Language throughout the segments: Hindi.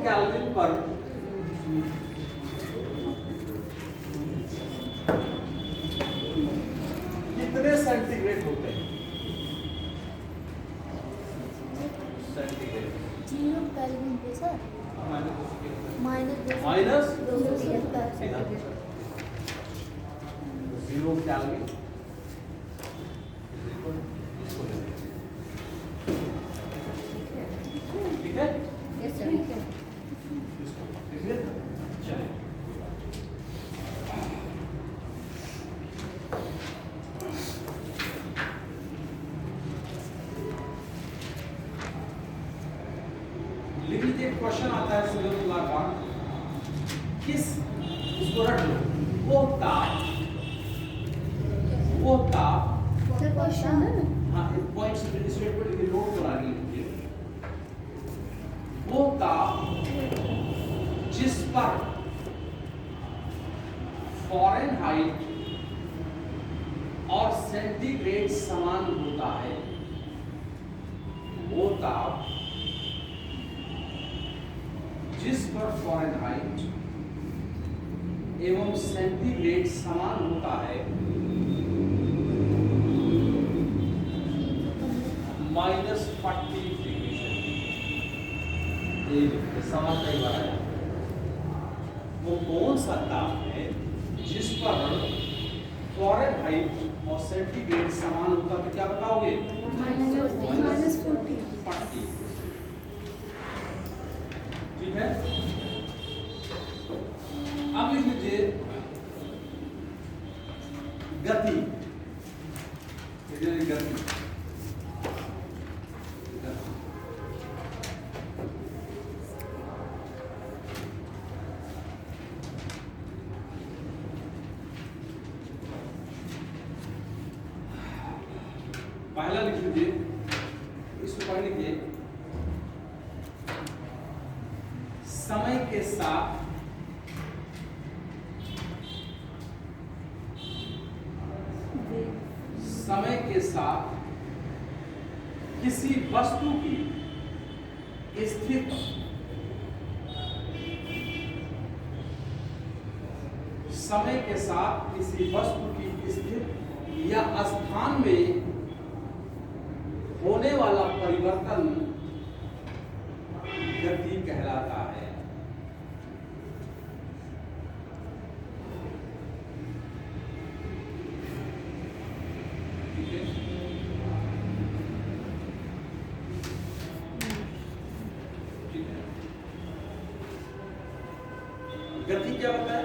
केल्विन पर कितने सेंटीग्रेड होते हैं? सेंटीग्रेड 0 केल्विन पे सर माइनस 0 केल्विन ठीक है? यस सर ठीक है। ठीक है? चलिए लिख लीजिए। क्वेश्चन आता है सुबह का किस उसको रट लो। वो ताप सर क्वेश्चन है हाँ पॉइंट स्टेटमेंट लिखिए, नोट करा लीजिए। वो ताप जिस पर फ़ारेनहाइट और सेंटीग्रेड समान होता है, वो ताप जिस पर फ़ारेनहाइट एवं सेंटीग्रेड समान होता है -40 डिग्री सेंटीग्रेड समान नहीं बनाया। वो कौन सा ताप है जिस पर फ़ारेनहाइट और सेंटीग्रेड समान होता है? तो क्या बताओगे? -40। ठीक है। अब लिख लीजिए गति। गति पहला लिख लीजिए, इसको पढ़ लीजिए। समय के साथ किसी वस्तु की स्थिति समय के साथ किसी वस्तु की स्थिति या स्थान में होने वाला परिवर्तन गति कहलाता है। ठीक है? ठीक है। गति क्या होता है?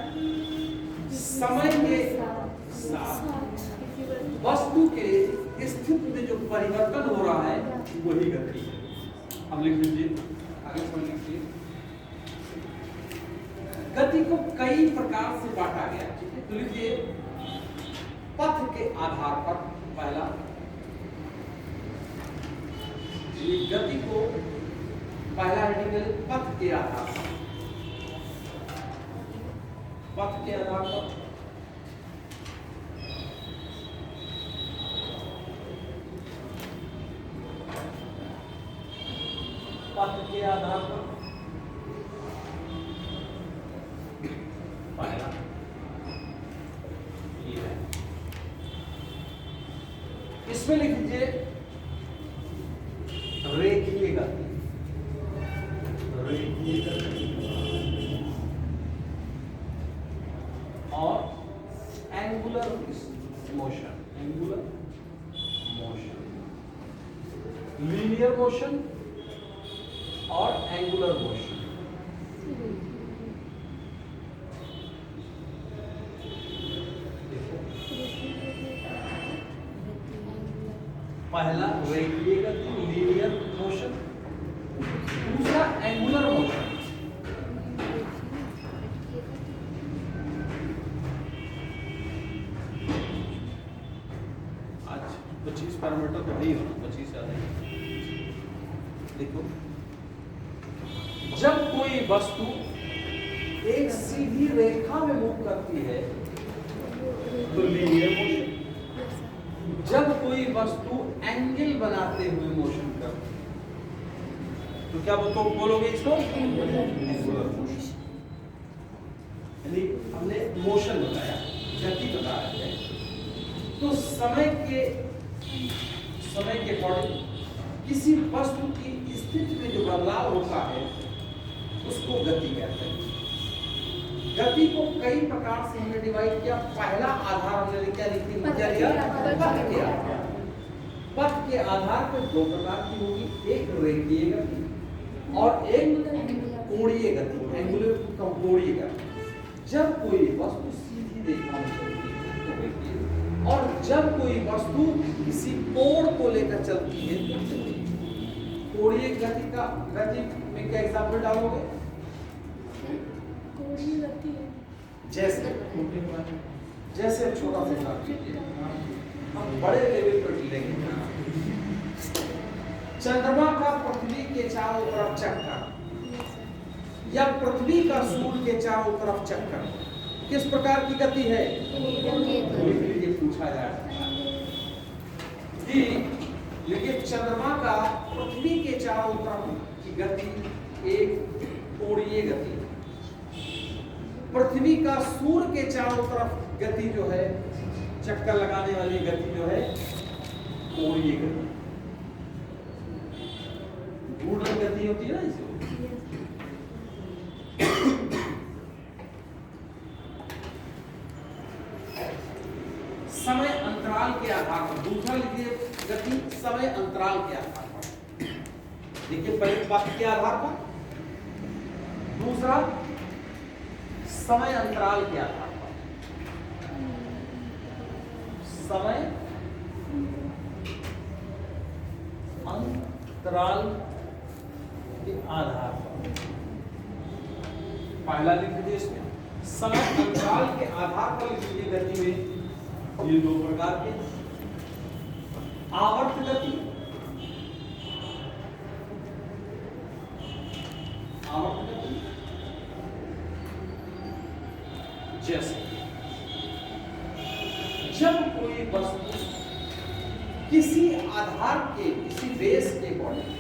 समय के साथ वस्तु के स्थिति में जो परिवर्तन हो रहा है वही गति है। अब लिख लीजिए, आगे पढ़ लीजिए। गति को कई प्रकार से बांटा गया। ठीक है, तो लिखिए पथ के आधार पर। पहला गति को पहला हेडिंग पथ के आधार पर। पथ के आधार पर पथ के आधार पर पहला ये है। इसमें लिख दीजिए रेखीय गति। रेखीय गति और angular motion. Angular motion, linear motion और एंगुलर मोशन। पहला रेखीय गति, लीनियर मोशन। दूसरा एंगुलर मोशन। आज 25 पैरामीटर तो नहीं होना, 25 ज्यादा ही। देखो, जब कोई वस्तु एक सीधी रेखा में मूव करती है तो लीनियर मोशन। जब कोई वस्तु एंगल बनाते हुए मोशन करती है तो क्या बोलोगे इसको? हमने मोशन बताया, गति बता रहे थे। तो समय के अकॉर्डिंग किसी वस्तु की स्थिति में जो बदलाव होता है उसको गति कहते हैं। गति को कई प्रकार से हमने डिवाइड किया। पहला आधार हमने क्या लिखा? पथ के आधार। पथ के आधार पर दो प्रकार की होगी, एक रेखीय गति और एक कोणीय गति, एंगुलर कोणीय गति। जब कोई वस्तु सीधी रेखा में चलती है तो रेखीय, और जब कोई वस्तु किसी कोण को लेकर चलती है तो कोणीय गति में क्या एग्जाम्पल डालोगे? जैसे छोटा सा एग्जाम्पल लीजिए, हम बड़े लेवल पर लेंगे। चंद्रमा का पृथ्वी के चारों तरफ चक्कर या पृथ्वी का सूर्य के चारों तरफ चक्कर किस प्रकार की गति है? ये पूछा जाए कि लेकिन चंद्रमा का पृथ्वी के चारों तरफ की गति एक कोणीय गति, पृथ्वी का सूर्य के चारों तरफ गति जो है, चक्कर लगाने वाली गति जो है, कोणीय गति। घूर्णन गति होती है ना इसे। समय अंतराल के आधार पर दूसरा लिखिए गति समय अंतराल के आधार पर। देखिए पहले पथ के आधार पर, दूसरा समय अंतराल के आधार पर। समय अंतराल के आधार पर पहला लिख दीजिए इसमें समय अंतराल के आधार पर लिख दीजिए गति में ये दो प्रकार के आवर्त गति, आवर्त गति जैसे जब कोई वस्तु किसी आधार के किसी बेस के अकॉर्डिंग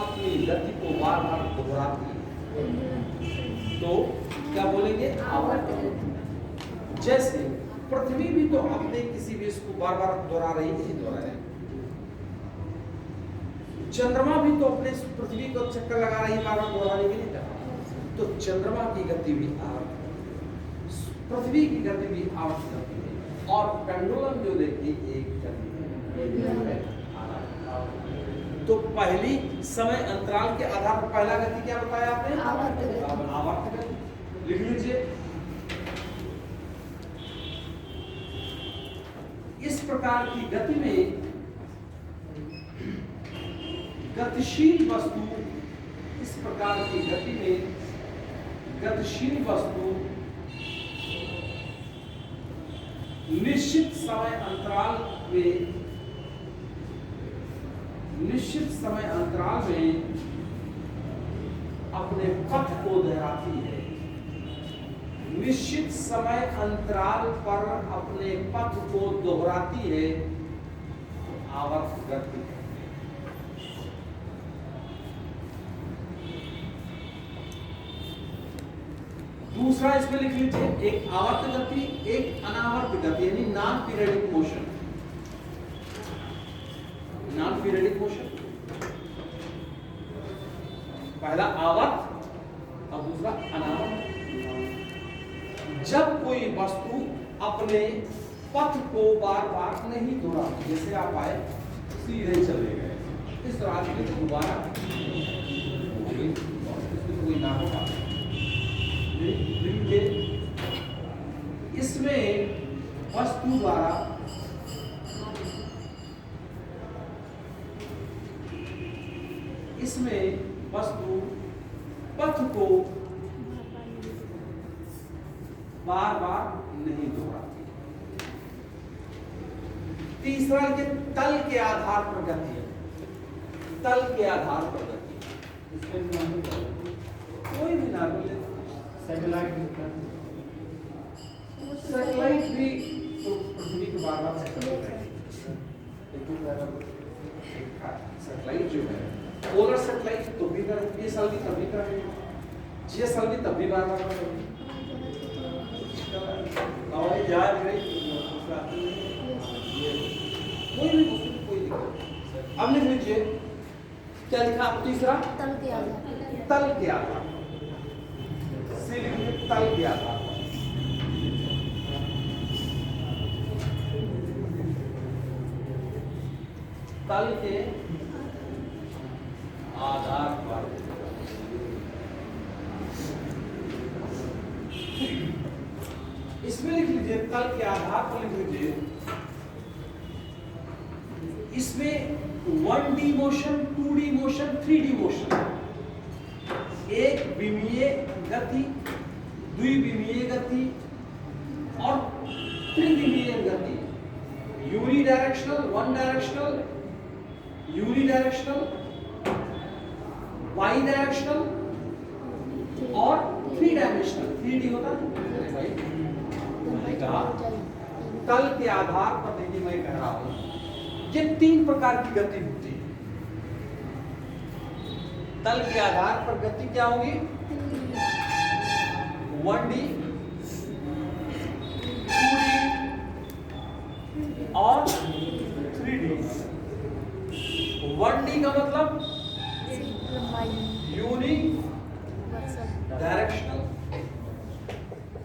अपनी गति को बार बार दोहराती है तो क्या बोलेंगे? आवर्त गति। जैसे पृथ्वी भी तो अपने किसी बेस को बार बार दोहरा रही नहीं, दोहरा रही। चंद्रमा भी तो अपने पृथ्वी को चक्कर लगा रही है, बार बार दोहरा रही नहीं। तो चंद्रमा की गति भी आवर्त, पृथ्वी की गति भी आवर्त गति है। और पेंडुलम जो देखिए एक गति है। तो पहली समय अंतराल के आधार पर पहला गति क्या बताया आपने? आवर्त गति। लिख लीजिए इस प्रकार की गति में गतिशील वस्तु, इस प्रकार की गति में गतिशील वस्तु निश्चित समय अंतराल में अपने पथ को दोहराती है। निश्चित समय अंतराल पर अपने पथ को दोहराती है, आवर्त गति। दूसरा इसमें लिख लीजिए एक आवर्त गति, एक अनावर्त गति, यानी non periodic motion. Non periodic motion, पहला आवर्त और दूसरा अनावर्त। जब कोई वस्तु अपने पथ को बार बार नहीं दोहराती, जैसे आप आए सीधे चले गए, इस रास्ते को दोबारा कोई ना होगा, इसमें वस्तु द्वारा पथ को बार बार नहीं दोहराती। तीसरा के तल के आधार पर गति है, तल के आधार पर गति। इसमें कोई भी ना बोले, सैटेलाइट भी तो पृथ्वी के बार बार सैटेलाइट जो है पोलर सैटेलाइट तो भी कर, ये साल भी तब भी कर, ये साल भी तब भी बार बार कर। हवाई जहाज गई कोई भी वस्तु की कोई दिक्कत नहीं। अब लिख लीजिए क्या लिखा आप तीसरा तल के आधार तल के आधार से लिखिए तल के आधार पर। तल के आधार पर इसमें लिख लीजिए तल के आधार पर लिख लीजिए इसमें 1D motion 2D motion 3D motion एक विमीय गति द्विविमीय गति और त्रिविमीय गति unidirectional one directional unidirectional by directional और 3 डायमेंशनल 3D होता है भाई कहा तल के आधार पर देखिए मैं कह रहा हूं ये 3 प्रकार की गति होती है। तल के आधार पर गति क्या होगी 1D 2D और 3D 1D का मतलब यूनि डायरेक्शनल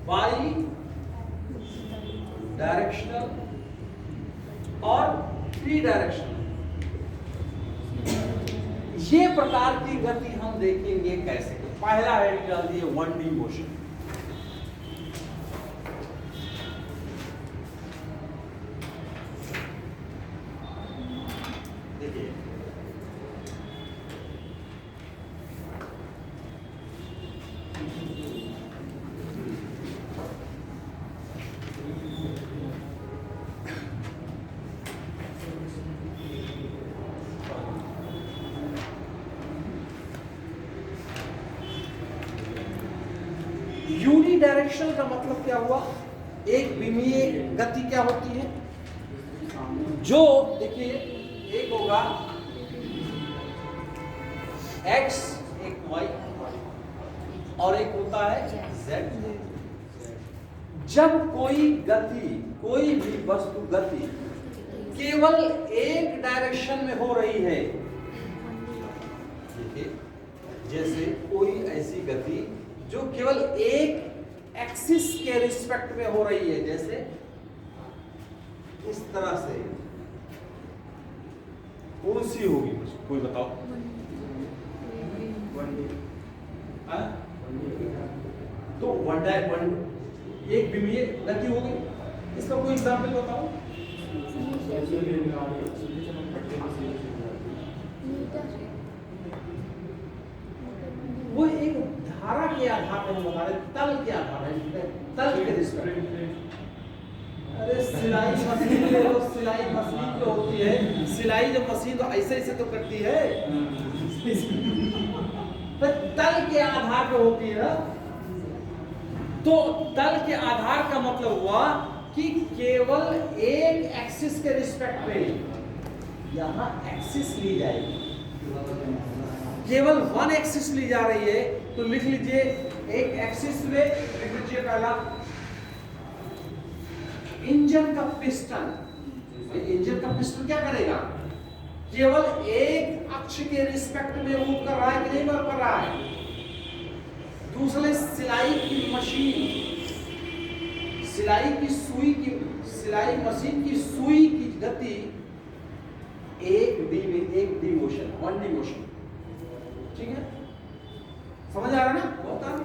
बाई डायरेक्शनल और 3 डायरेक्शनल ये प्रकार की गति हम देखेंगे कैसे। पहला हेड डाल दिए 1D मोशन देखिए यूनि डायरेक्शनल का मतलब क्या हुआ एक विमीय गति क्या होती है जो देखिए एक होगा x एक y और एक होता है z। जब कोई गति कोई भी वस्तु गति केवल एक डायरेक्शन में हो रही है देखिए जैसे कोई ऐसी गति जो केवल एक एक्सिस के रिस्पेक्ट में हो रही है जैसे इस तरह से कौन सी होगी कोई बताओ तो वन एक विमीय गति होगी इसका कोई एग्जाम्पल बताओ वो एक धारा के आधार पर बता रहे तल के आधार है तल के रिस्पेक्ट। अरे सिलाई मशीन ले लो सिलाई मशीन जो होती है सिलाई जब मशीन तो ऐसे ऐसे तो करती है तो तल के आधार पर होती है तो तल के आधार का मतलब हुआ कि केवल एक एक्सिस के रिस्पेक्ट में यहां एक्सिस ली जाएगी केवल वन एक्सिस ली जा रही है तो लिख लीजिए एक एक्सिस में लिख लीजिए पहला इंजन का पिस्टन क्या करेगा केवल एक अक्ष के रिस्पेक्ट में मूव कर रहा है कि नहीं कर रहा है। दूसरे सिलाई की मशीन सिलाई मशीन की सुई की गति एक डी मोशन 1D मोशन ठीक है समझ आ रहा है ना बहुत आ रहा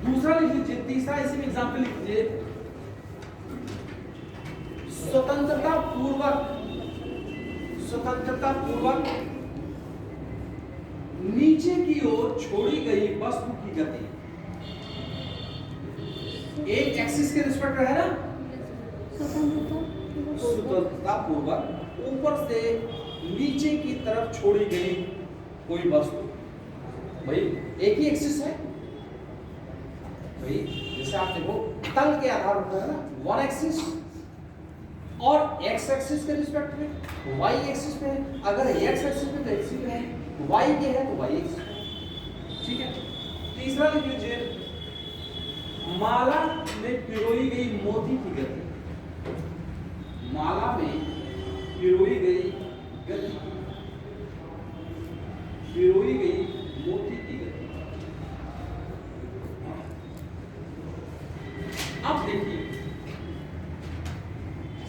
दूसरा लिख लीजिए तीसरा इसी में एग्जाम्पल लिख लीजिए स्वतंत्रता पूर्वक नीचे की ओर छोड़ी गई वस्तु की गति एक एक्सिस के रिस्पेक्ट है ना स्वतंत्रता पूर्वक ऊपर से नीचे की तरफ छोड़ी गई कोई वस्तु भाई एक ही एक्सिस है भाई जैसे आप देखो तल के आधार पर है ना वन एक्सिस और एक्स एक्सिस के रिस्पेक्ट में, वाई एक्सिस पे है। अगर एक्स एक्सिस पे तो एक्स पे है, वाई के है तो वाई एक्सिस पे। ठीक है। तीसरा लिख लीजिए, माला में पिरोई गई मोती की गति। माला में पिरोई गई गति, पिरोई गई मोती की गति। अब देखिए,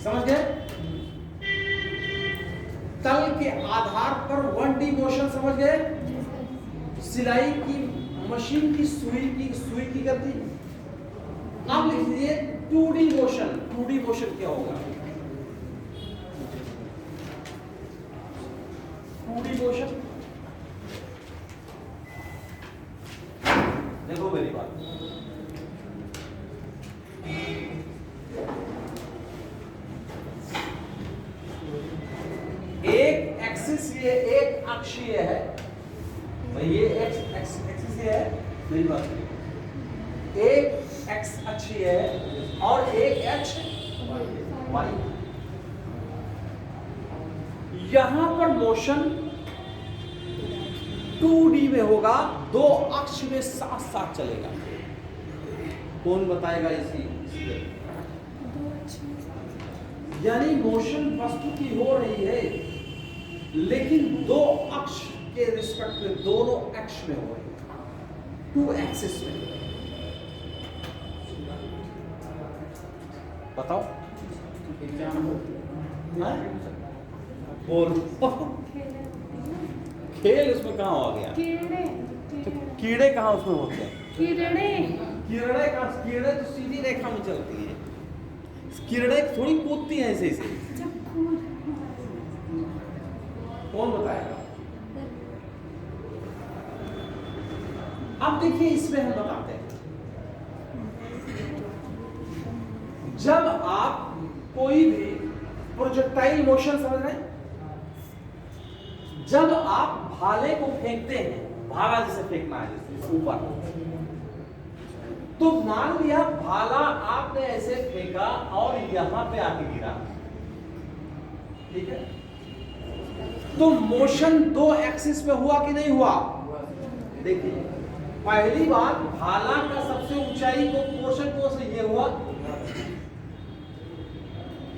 समझ गए? तल के आधार पर 1D मोशन समझ गए? सिलाई की मशीन की सुई की गति। अब लिख लीजिए 2D मोशन। 2D मोशन क्या होगा? 2D मोशन, देखो मेरी बात, एक एक्सिस ये एक अक्षीय है, ये एक्सिस है, मेरी बात, एक एक्स अक्षीय है और एक एच वाई। यहां पर मोशन 2D में होगा, दो अक्ष में साथ साथ चलेगा। कौन बताएगा इसी? यानी मोशन वस्तु की हो रही है लेकिन दो अक्ष के रिस्पेक्ट में, दोनों अक्ष में हो रही है, 2 एक्सिस में। बताओ बोल। खेल उसमें कहाँ हो गया? तो कीड़े कहाँ उसमें होते हैं? कीड़े तो सीधी रेखा में चलती है, कीड़े थोड़ी कूदती हैं ऐसे ऐसे। कौन बताएगा? अब देखिए, इसमें हम बताते हैं, जब आप कोई भी प्रोजेक्टाइल मोशन समझ रहे हैं, जब आप भाले को फेंकते हैं, भाला जैसे फेंकना है जैसे ऊपर, तो मान लिया भाला आपने ऐसे फेंका और यहां पे आके गिरा, ठीक है? तो मोशन 2 एक्सिस में हुआ कि नहीं हुआ? देखिए, पहली बात, भाला का सबसे ऊंचाई को पोर्शन को से ये हुआ,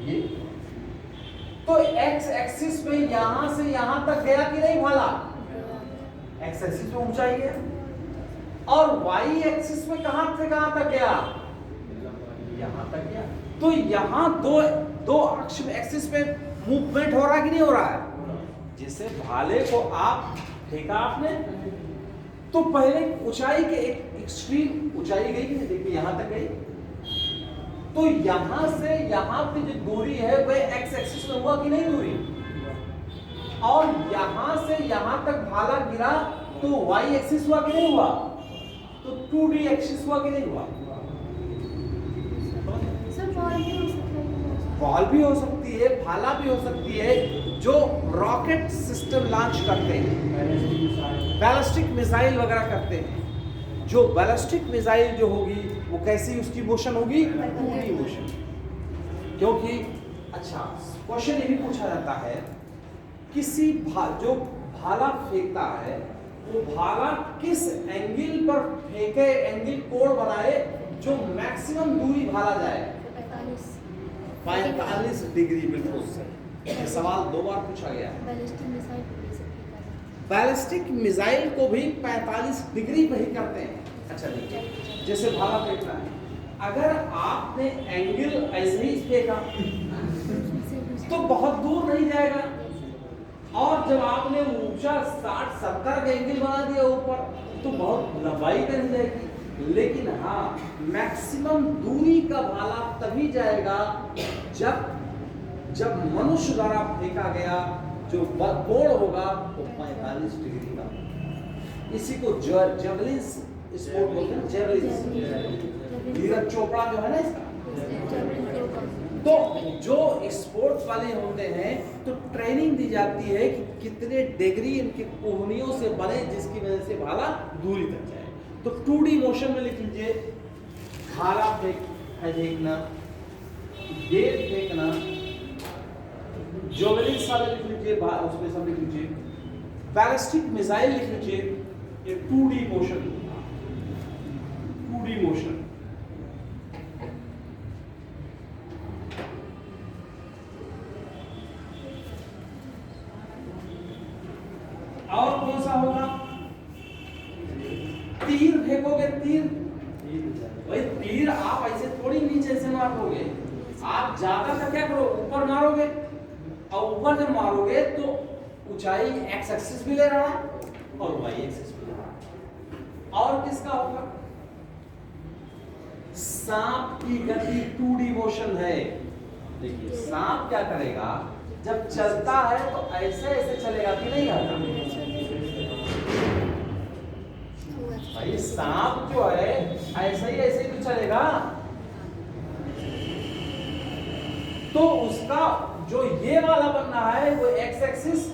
ये तो एक्स एक्सिस में यहां से यहां तक गया कि नहीं भाला? एक्स एक्सिस में ऊंचाई है। और वाई एक्सिस में कहां से कहां तक गया? यहां तक गया। तो यहां दो अक्ष में, एक्सिस में मूवमेंट हो रहा है कि नहीं हो रहा है? जैसे भाले को आप फेंका आपने, तो पहले ऊंचाई के एक एक्सट्रीम ऊंचाई गई कि नहीं? देखिए यहां तक गई, तो यहां से यहां पे जो दूरी है वह एक्स एक्सिस में हुआ कि नहीं दूरी? और यहां से यहां तक भाला गिरा तो वाई एक्सिस हुआ कि नहीं हुआ? तो 2D एक्सिस हुआ कि नहीं हुआ? बॉल भी हो सकती है, भाला भी हो सकती है, जो रॉकेट सिस्टम लॉन्च करते हैं, बैलिस्टिक मिसाइल वगैरह करते हैं। जो बैलिस्टिक मिसाइल जो होगी वो कैसी उसकी मोशन होगी? 2D motion. क्योंकि अच्छा, क्वेश्चन ये भी पूछा जाता है, किसी जो भाला फेंकता है वो भाला किस एंगल पर फेंके, एंगल कोण बनाए जो मैक्सिमम दूरी भाला जाए? 45 डिग्री। बिल्कुल सही। ये सवाल 2 बार पूछा गया है। बैलिस्टिक मिसाइल को भी 45 डिग्री पर ही करते हैं। अच्छा देखिए, जैसे भाला फेंकना है, अगर आपने एंगल ऐसे ही फेंका तो बहुत दूर नहीं जाएगा, और जब आपने ऊंचा 60-70 का एंगल बना दिया ऊपर तो बहुत लंबाई कर जाएगी। लेकिन हाँ, मैक्सिमम दूरी का भाला तभी जाएगा जब मनुष्य द्वारा फेंका गया जो कोण होगा वो 45 डिग्री का। इसी को जेवलिन स्पोर्ट बोलते हैं, जेवलिन। नीरज चोपड़ा जो है ना इसका, तो जो स्पोर्ट्स वाले होते हैं तो ट्रेनिंग दी जाती है कि कितने डिग्री इनके कोहनियों से बने जिसकी वजह से भाला दूरी तक जाए। तो 2D मोशन में लिख लीजिए, भाला फेंकना, गेंद फेंकना, जोवेलिन साले लिख लीजिए, उसमें सब लिख लीजिए। बैलिस्टिक मिसाइल लिख लीजिए, ये 2D मोशन, 2D मोशन। और कौन सा होगा? तीर फेंकोगे, तीर भाई तीर आप ऐसे थोड़ी नीचे से मारोगे, आप ज्यादा का क्या करो, ऊपर मारोगे, और ऊपर जब मारोगे तो ऊंचाई एक्स एक्सिस भी ले रहा है और वाई एक्सिस भी ले रहा है। और किसका होगा? सांप की गति 2D मोशन है। देखिए सांप क्या करेगा, जब चलता है तो ऐसे ऐसे चलेगा कि नहीं आता? भाई सांप जो है ऐसे ही तो चलेगा। तो उसका जो ये वाला बनना है वो एक्स एक्सिस,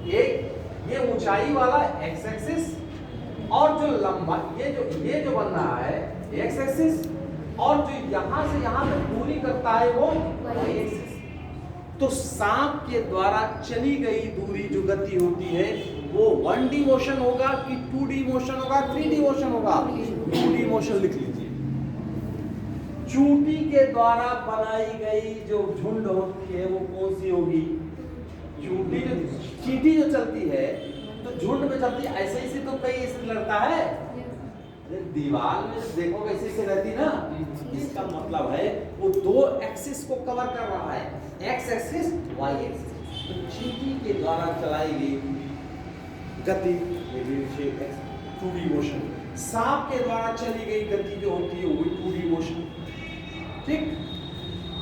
ये ऊंचाई वाला एक्स एक्सिस, और जो लंबा ये जो बन रहा है एक्स एक्सिस, और जो यहां से यहां तक दूरी करता है वो वाई एक्सिस। तो सांप के द्वारा चली गई दूरी जो गति होती है वो 1D मोशन होगा कि 2D मोशन होगा, 3D मोशन होगा? 2D मोशन लिख लीजिए। चूंटी के द्वारा बनाई गई जो झुंड होती है वो कौन सी होगी? चूंटी जो चींटी जो चलती है तो झुंड में चलती है, ऐसे ही से तो कई ऐसे लड़ता है। दीवार में देखो कैसे से रहती ना, इसका मतलब है वो दो एक्सिस को कवर कर रहा है, एक्स एक्सिस वाई एक्सिस। तो चींटी के द्वारा चलाई गई गति 2D मोशन, सांप के द्वारा चली गई गति जो होती है वो 2D मोशन। ठीक,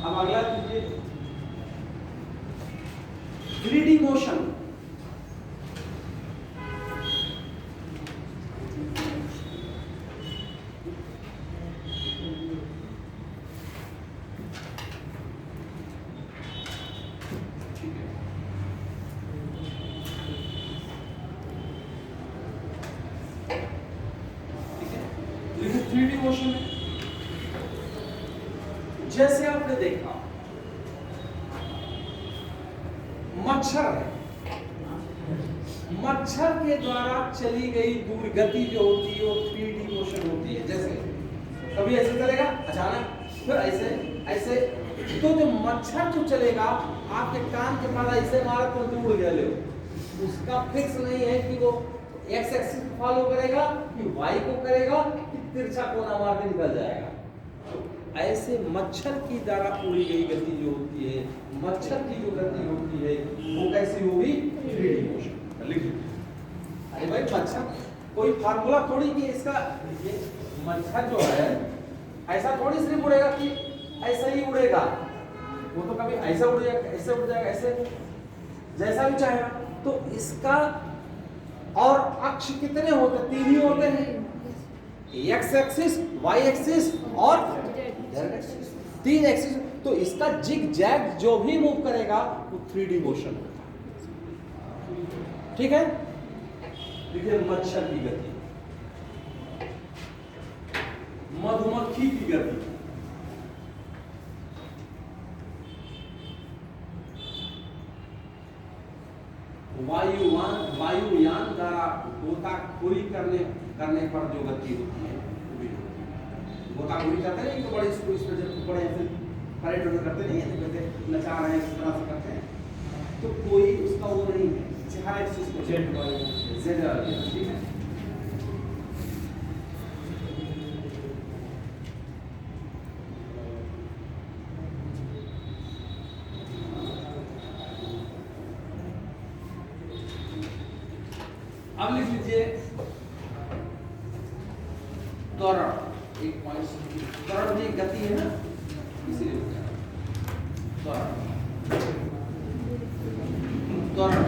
अब अगला लीजिए 3D मोशन। जैसे आपने देखा मच्छर है, मच्छर के द्वारा चली गई दूर गति जो होती है वो 3D मोशन होती है। जैसे कभी ऐसे चलेगा अचानक, फिर ऐसे ऐसे, तो जो मच्छर जो चलेगा आपके कान के पास ऐसे मारा तो उड़ गया, ले उसका फिक्स नहीं है कि वो एक्स एक्सिस को फॉलो करेगा कि वाई को करेगा कि तिरछा कोना मार के निकल जाएगा। ऐसे मच्छर की द्वारा उड़ी गई गति जो होती है, मच्छर की जो गति होती है वो कैसी होगी? 3D motion. लिख लीजिए। अरे भाई मच्छर कोई फार्मूला थोड़ी कि इसका, ये मच्छर जो है ऐसा थोड़ी सिर्फ उड़ेगा कि ऐसा ही उड़ेगा, वो तो कभी ऐसा उड़ जाएगा, ऐसे उड़ जाएगा, ऐसे जैसा भी चाहेगा। तो इसका और अक्ष कितने होते? 3 ही होते हैं, एक्स एक्सिस, वाई एक्सिस और 3 एक्सिस। तो इसका जिग जैग जो भी मूव करेगा वो 3D मोशन होगा। ठीक है, देखिए मच्छर की गति, मधुमक्खी की गति, वायुयान द्वारा गोताखोरी करने पर जो गति होती है, गोताखोरी करते हैं तो बड़े इसमें जब बड़े ऐसे परेड वगैरह करते नहीं है, जैसे नचा रहे हैं इस तरह से करते हैं, तो कोई उसका वो नहीं है, हर एक चीज को जेड आ गया। ठीक है, अब लिख लीजिए त्वरण। एक पॉइंट, त्वरण भी गति है ना, इसीलिए त्वरण, त्वरण,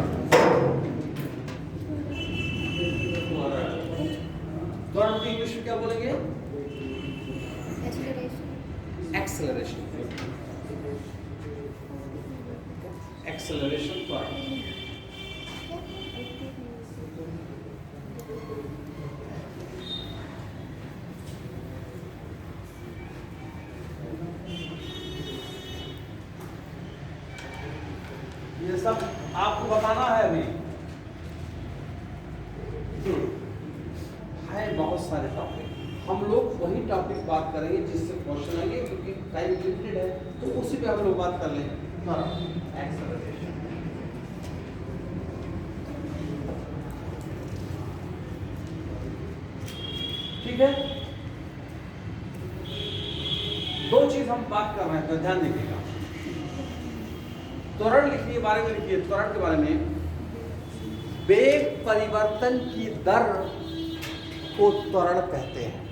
त्वरण की इंग्लिश में क्या बोलेंगे? एक्सेलरेशन, एक्सेलरेशन त्वरण। ये सब आपको बताना है अभी। है बहुत सारे टॉपिक, हम लोग वही टॉपिक बात करेंगे जिससे क्वेश्चन आएंगे, क्योंकि टाइम लिमिटेड है तो उसी पे हम लोग बात कर लेंगे। एक्सेलरेशन, ठीक है। दो चीज हम बात कर रहे हैं तो ध्यान दीजिएगा। त्वरण लिखिए, बारे में लिखिए, त्वरण के बारे में। वेग परिवर्तन की दर को त्वरण कहते हैं।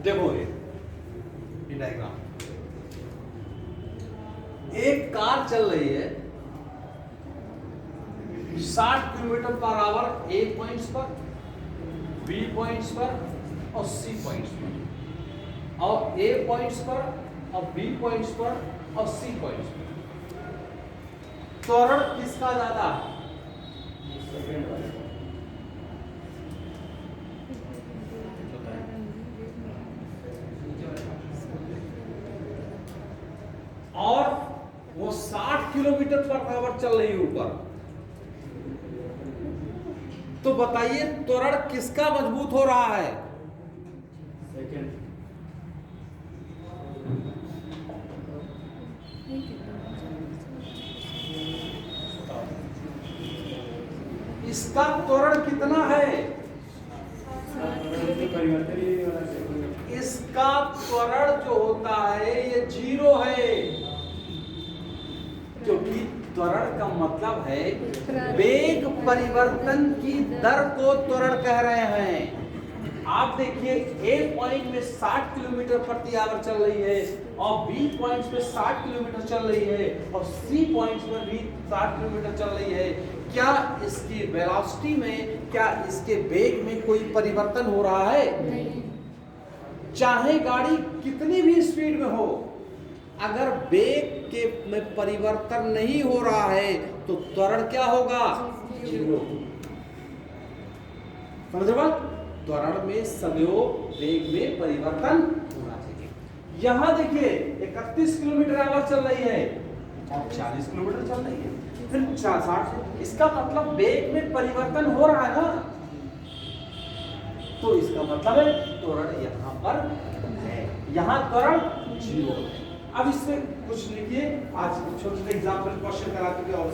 देखो ये डायग्राम, एक कार चल रही है 60 किलोमीटर पर आवर ए पॉइंट्स पर, बी पॉइंट्स पर और सी पॉइंट्स पर, और ए पॉइंट्स पर और बी पॉइंट्स पर और सी पॉइंट्स पर। त्वरण किसका ज्यादा है? और वो 60 किलोमीटर पर आवर चल रही है ऊपर, तो बताइए त्वरण किसका मजबूत हो रहा है? सेकंड। इसका त्वरण कितना है? इसका त्वरण जो होता है ये 0 है, क्योंकि त्वरण का मतलब है वेग परिवर्तन की दर को त्वरण कह रहे हैं। आप देखिए ए पॉइंट में 60 किलोमीटर प्रति आवर चल रही है और बी पॉइंट पे 60 किलोमीटर चल रही है और सी पॉइंट पर भी 60 किलोमीटर चल रही है। क्या इसकी वेलोसिटी में, क्या इसके वेग में कोई परिवर्तन हो रहा है? नहीं। चाहे गाड़ी कितनी भी स्पीड में हो, अगर वेग के में परिवर्तन नहीं हो रहा है तो त्वरण क्या होगा? 0। समझ रहे? त्वरण में सदैव वेग में परिवर्तन होना चाहिए। यहां देखिए 31 किलोमीटर आवर चल रही है और 40 किलोमीटर चल रही है, फिर 60। इसका मतलब वेग में परिवर्तन हो रहा है ना, तो इसका मतलब है त्वरण यहां पर है, यहां त्वरण 0 है। अब इसमें कुछ लिखिए, आज छोटे एग्जांपल क्वेश्चन कराते हुए और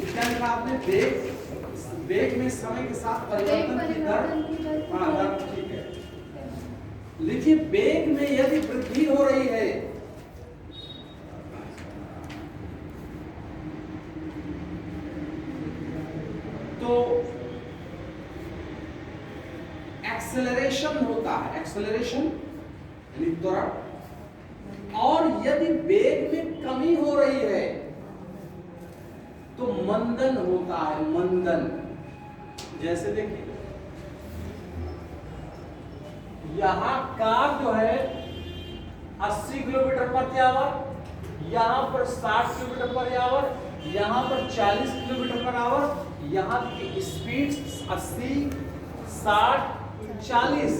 क्या लिखा आपने? वेग में समय के साथ परिवर्तन की दर। हाँ, दर ठीक है। लिखिए वेग में यदि वृद्धि हो रही है तो एक्सेलरेशन होता है, एक्सेलरेशन यानी त्वरण। और यदि वेग में कमी हो रही है तो मंदन होता है, मंदन। जैसे देखिए यहां कार जो है 80 किलोमीटर प्रति आवर, यहां पर 60 किलोमीटर पर आवर, यहां पर 40 किलोमीटर पर आवर। यहां की स्पीड 80, 60, 40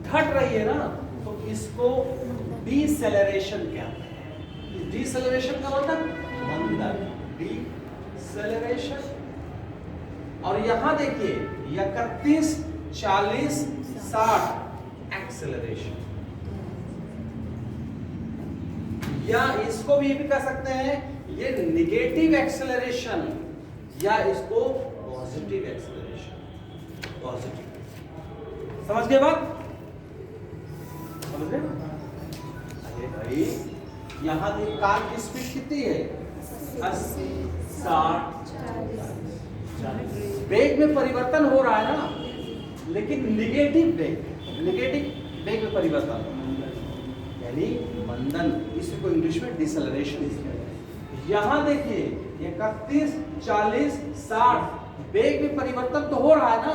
घट रही है ना, तो इसको डीसेलरेशन कहते हैं। डीसेलरेशन का मतलब मंदन, डीसेलरेशन। और यहां देखिए 31, 40, 60 एक्सेलरेशन। या इसको भी कह सकते हैं ये निगेटिव एक्सेलरेशन, या इसको पॉजिटिव एक्सेलरेशन। पॉजिटिव, समझ गए बात? समझ गए? अरे भाई यहां देखिए कार की स्पीड कितनी है? 80, 60, 40। वेग में परिवर्तन हो रहा है ना, लेकिन निगेटिव वेग में परिवर्तन, यानी मंदन, इसको इंग्लिश में डिसेलरेशन। यहां देखिए 31, 40, 60 वेग में परिवर्तन तो हो रहा है ना,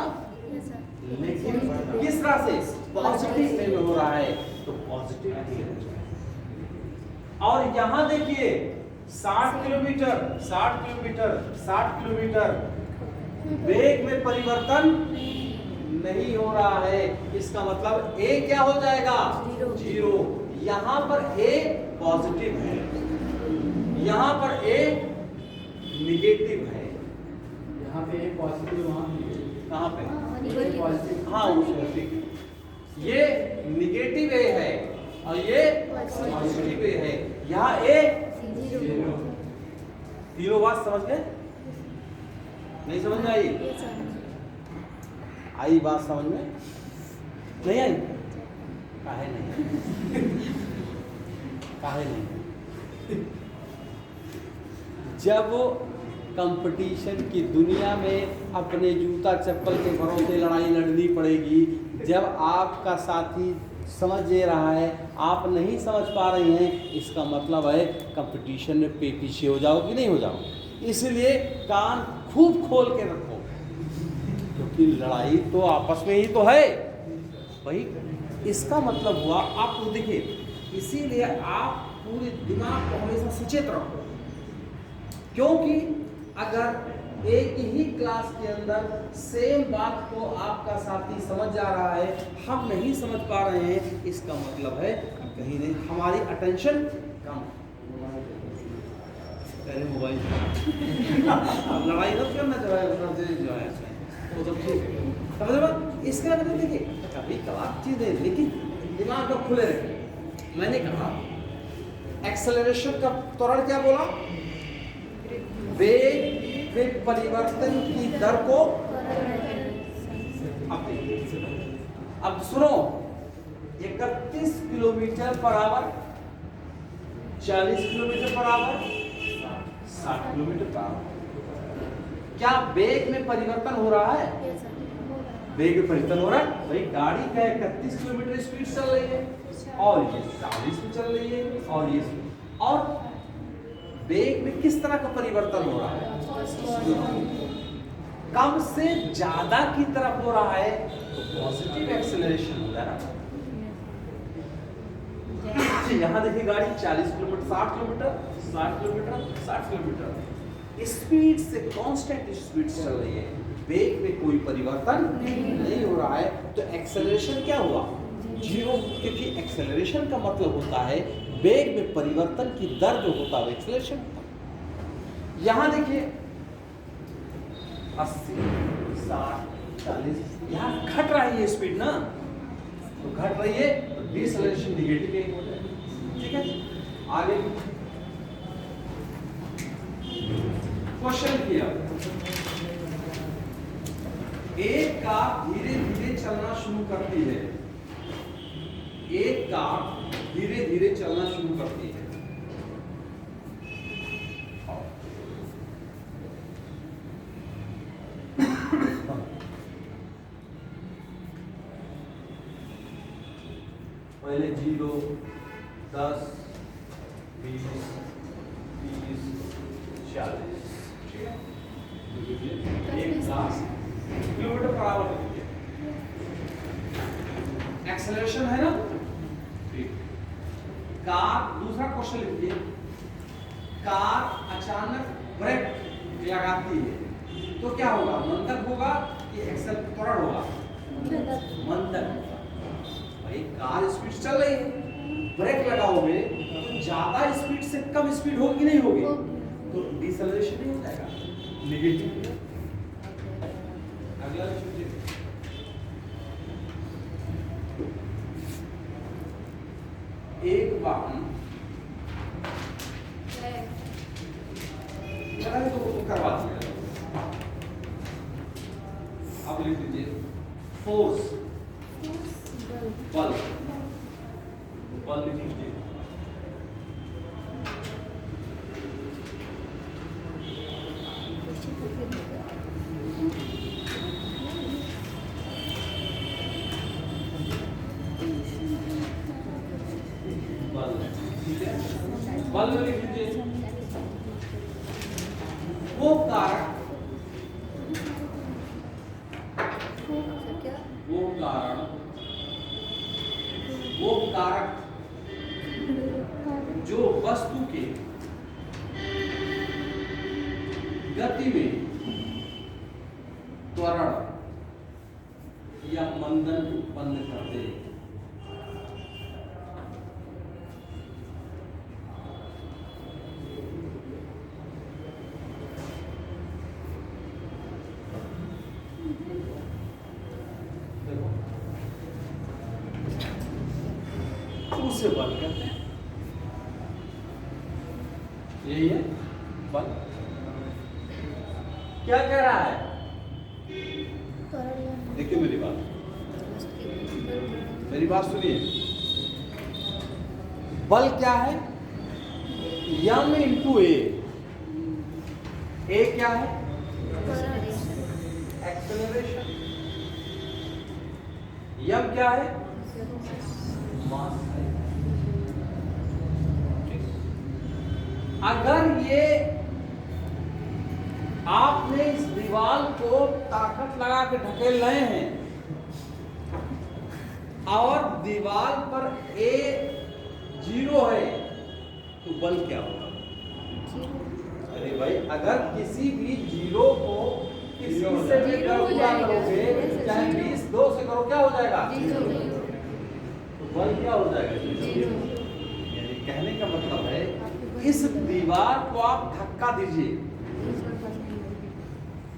लेकिन किस तरह से? पॉजिटिव वे में हो रहा है, तो पॉजिटिव। और यहां देखिए 60 किलोमीटर 60 किलोमीटर 60 किलोमीटर वेग में परिवर्तन नहीं हो रहा है, इसका मतलब ए क्या हो जाएगा? 0। यहां पर ए पॉजिटिव है, यहां पर ए निगेटिव है। यहाँ पे एक पॉजिटिव, वहाँ कहां पे? पॉजिटिव। हाँ ठीक, ये निगेटिव ए है और ये पॉजिटिव ए है। यहाँ ए तीनों बात समझ गए? नहीं समझ में आई? आई बात समझ में नहीं आई? काहे नहीं? काहे नहीं? जब कंपटीशन की दुनिया में अपने जूता चप्पल के भरोसे लड़ाई लड़नी पड़ेगी, जब आपका साथी समझ ले रहा है, आप नहीं समझ पा रहे हैं, इसका मतलब है कंपटीशन में पीछे हो जाओ कि नहीं हो जाओ। इसलिए कान खूब खोल के रखो, क्योंकि लड़ाई तो आपस में ही तो है भाई। इसका मतलब हुआ, आप देखिए, इसीलिए आप पूरे दिमाग को हमेशा सचेत रखो, क्योंकि अगर एक ही क्लास के अंदर सेम बात को आपका साथी समझ जा रहा है, हम नहीं समझ पा रहे हैं, इसका मतलब है कहीं नहीं हमारी अटेंशन कम। पहले मोबाइल अब लड़ाई मत करना जो है वो सब ठीक है, समझ बात? इसके अंदर देखिए कभी कभार चीजें, लेकिन दिमाग को खुले रखें। मैंने कहा एक्सेलरेशन का त्वरण क्या बोला? वेग में परिवर्तन की दर को। अब सुनो, 31 kilometre per hour, 40 kilometre per hour, 60 kilometre per hour, क्या वेग में परिवर्तन हो रहा है? वेग में परिवर्तन हो रहा है भाई। गाड़ी का 31 किलोमीटर स्पीड चल रही है और ये 40 में चल रही है, और ये और वेग में किस तरह का परिवर्तन हो रहा है? कम से ज्यादा की तरफ हो रहा है, तो पॉजिटिव एक्सेलरेशन हो रहा है। यहां देखिए गाड़ी 40 kilometre 60 kilometre 60 kilometre 60 kilometre speed से कांस्टेंट स्पीड चल रही है, वेग में कोई परिवर्तन नहीं हो रहा है, तो एक्सेलरेशन क्या हुआ? 0, क्योंकि एक्सेलरेशन का मतलब होता है वेग में परिवर्तन की दर जो होता है एक्सेलरेशन। यहां देखिए 80, 60, 40, यहां घट रही है स्पीड ना, तो घट रही है, तो डिसेलरेशन निगेटिव है। ठीक है, आगे क्वेश्चन किया, एक कार धीरे धीरे चलना शुरू करती है, एक कार धीरे धीरे चलना शुरू करती है, पहले 0, 10, 20, 30, 40, ठीक है, 1,00,000 किलोमीटर पर आवर होती है। एक्सेलरेशन है ना, ठीक। कार, दूसरा क्वेश्चन लिखिए, कार अचानक ब्रेक लगाती है, तो क्या होगा? मंदक होगा कि एक्सेल त्वरण होगा? मंदक होगा। भाई कार स्पीड चल रही है, ब्रेक लगाओगे तो ज्यादा स्पीड से कम स्पीड होगी नहीं होगी, तो डिसेलरेशन नहीं हो जाएगा, नेगेटिव। अगला एक वाहन बल बल लिख लीजिए। बल ठीक है, बल में लिख लीजिए वो कारक वो कारक जो वस्तु के गति में त्वरण या मंदन उत्पन्न करते हैं। उसे बल कहते हैं। यही है बल। क्या कह रहा है? देखिए मेरी बात सुनिए। बल क्या है? यम इंटू ए क्या है? एक्सेलरेशन। यम क्या है? मास है। अगर ये आपने इस दीवार को ताकत लगा के ढकेल रहे हैं और दीवार पर ए 0 है तो बल क्या होगा? अरे भाई, अगर किसी भी 0 को किसी से भी गुणा करोगे, चाहे 20 2 से करो, क्या हो जाएगा? तो बल क्या हो जाएगा? यानी कहने का मतलब है इस दीवार को आप धक्का दीजिए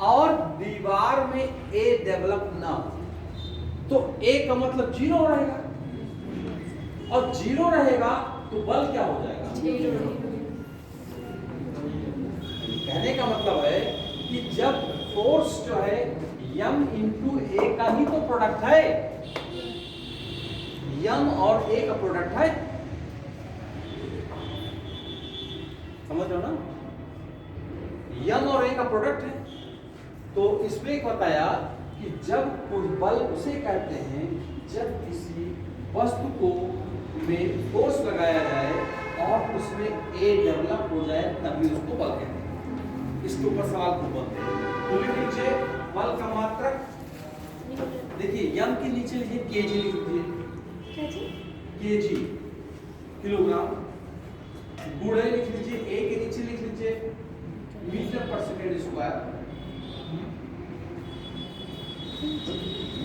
और दीवार में ए डेवलप ना हो तो ए का मतलब 0 रहेगा और 0 रहेगा तो बल क्या हो जाएगा? कहने का मतलब है कि जब फोर्स जो है यम इंटू ए का ही तो प्रोडक्ट है, यम और ए का प्रोडक्ट है, समझ रहे हो ना? यम और ए का प्रोडक्ट है। तो इसमें एक बताया कि जब कोई बल उसे कहते हैं जब किसी वस्तु को में फोर्स लगाया जाए और उसमें ए डेवलप हो जाए तभी उसको बल कहते हैं। इसके ऊपर सवाल को बोलते हैं। तो लिख लीजिए बल का मात्रक। देखिए यम के नीचे लिखिए केजी लिख लीजिए, केजी किलोग्राम। गुणे लिख लीजिए, ए के नीचे लिख लीजिए मीटर पर सेकेंड स्क्वायर,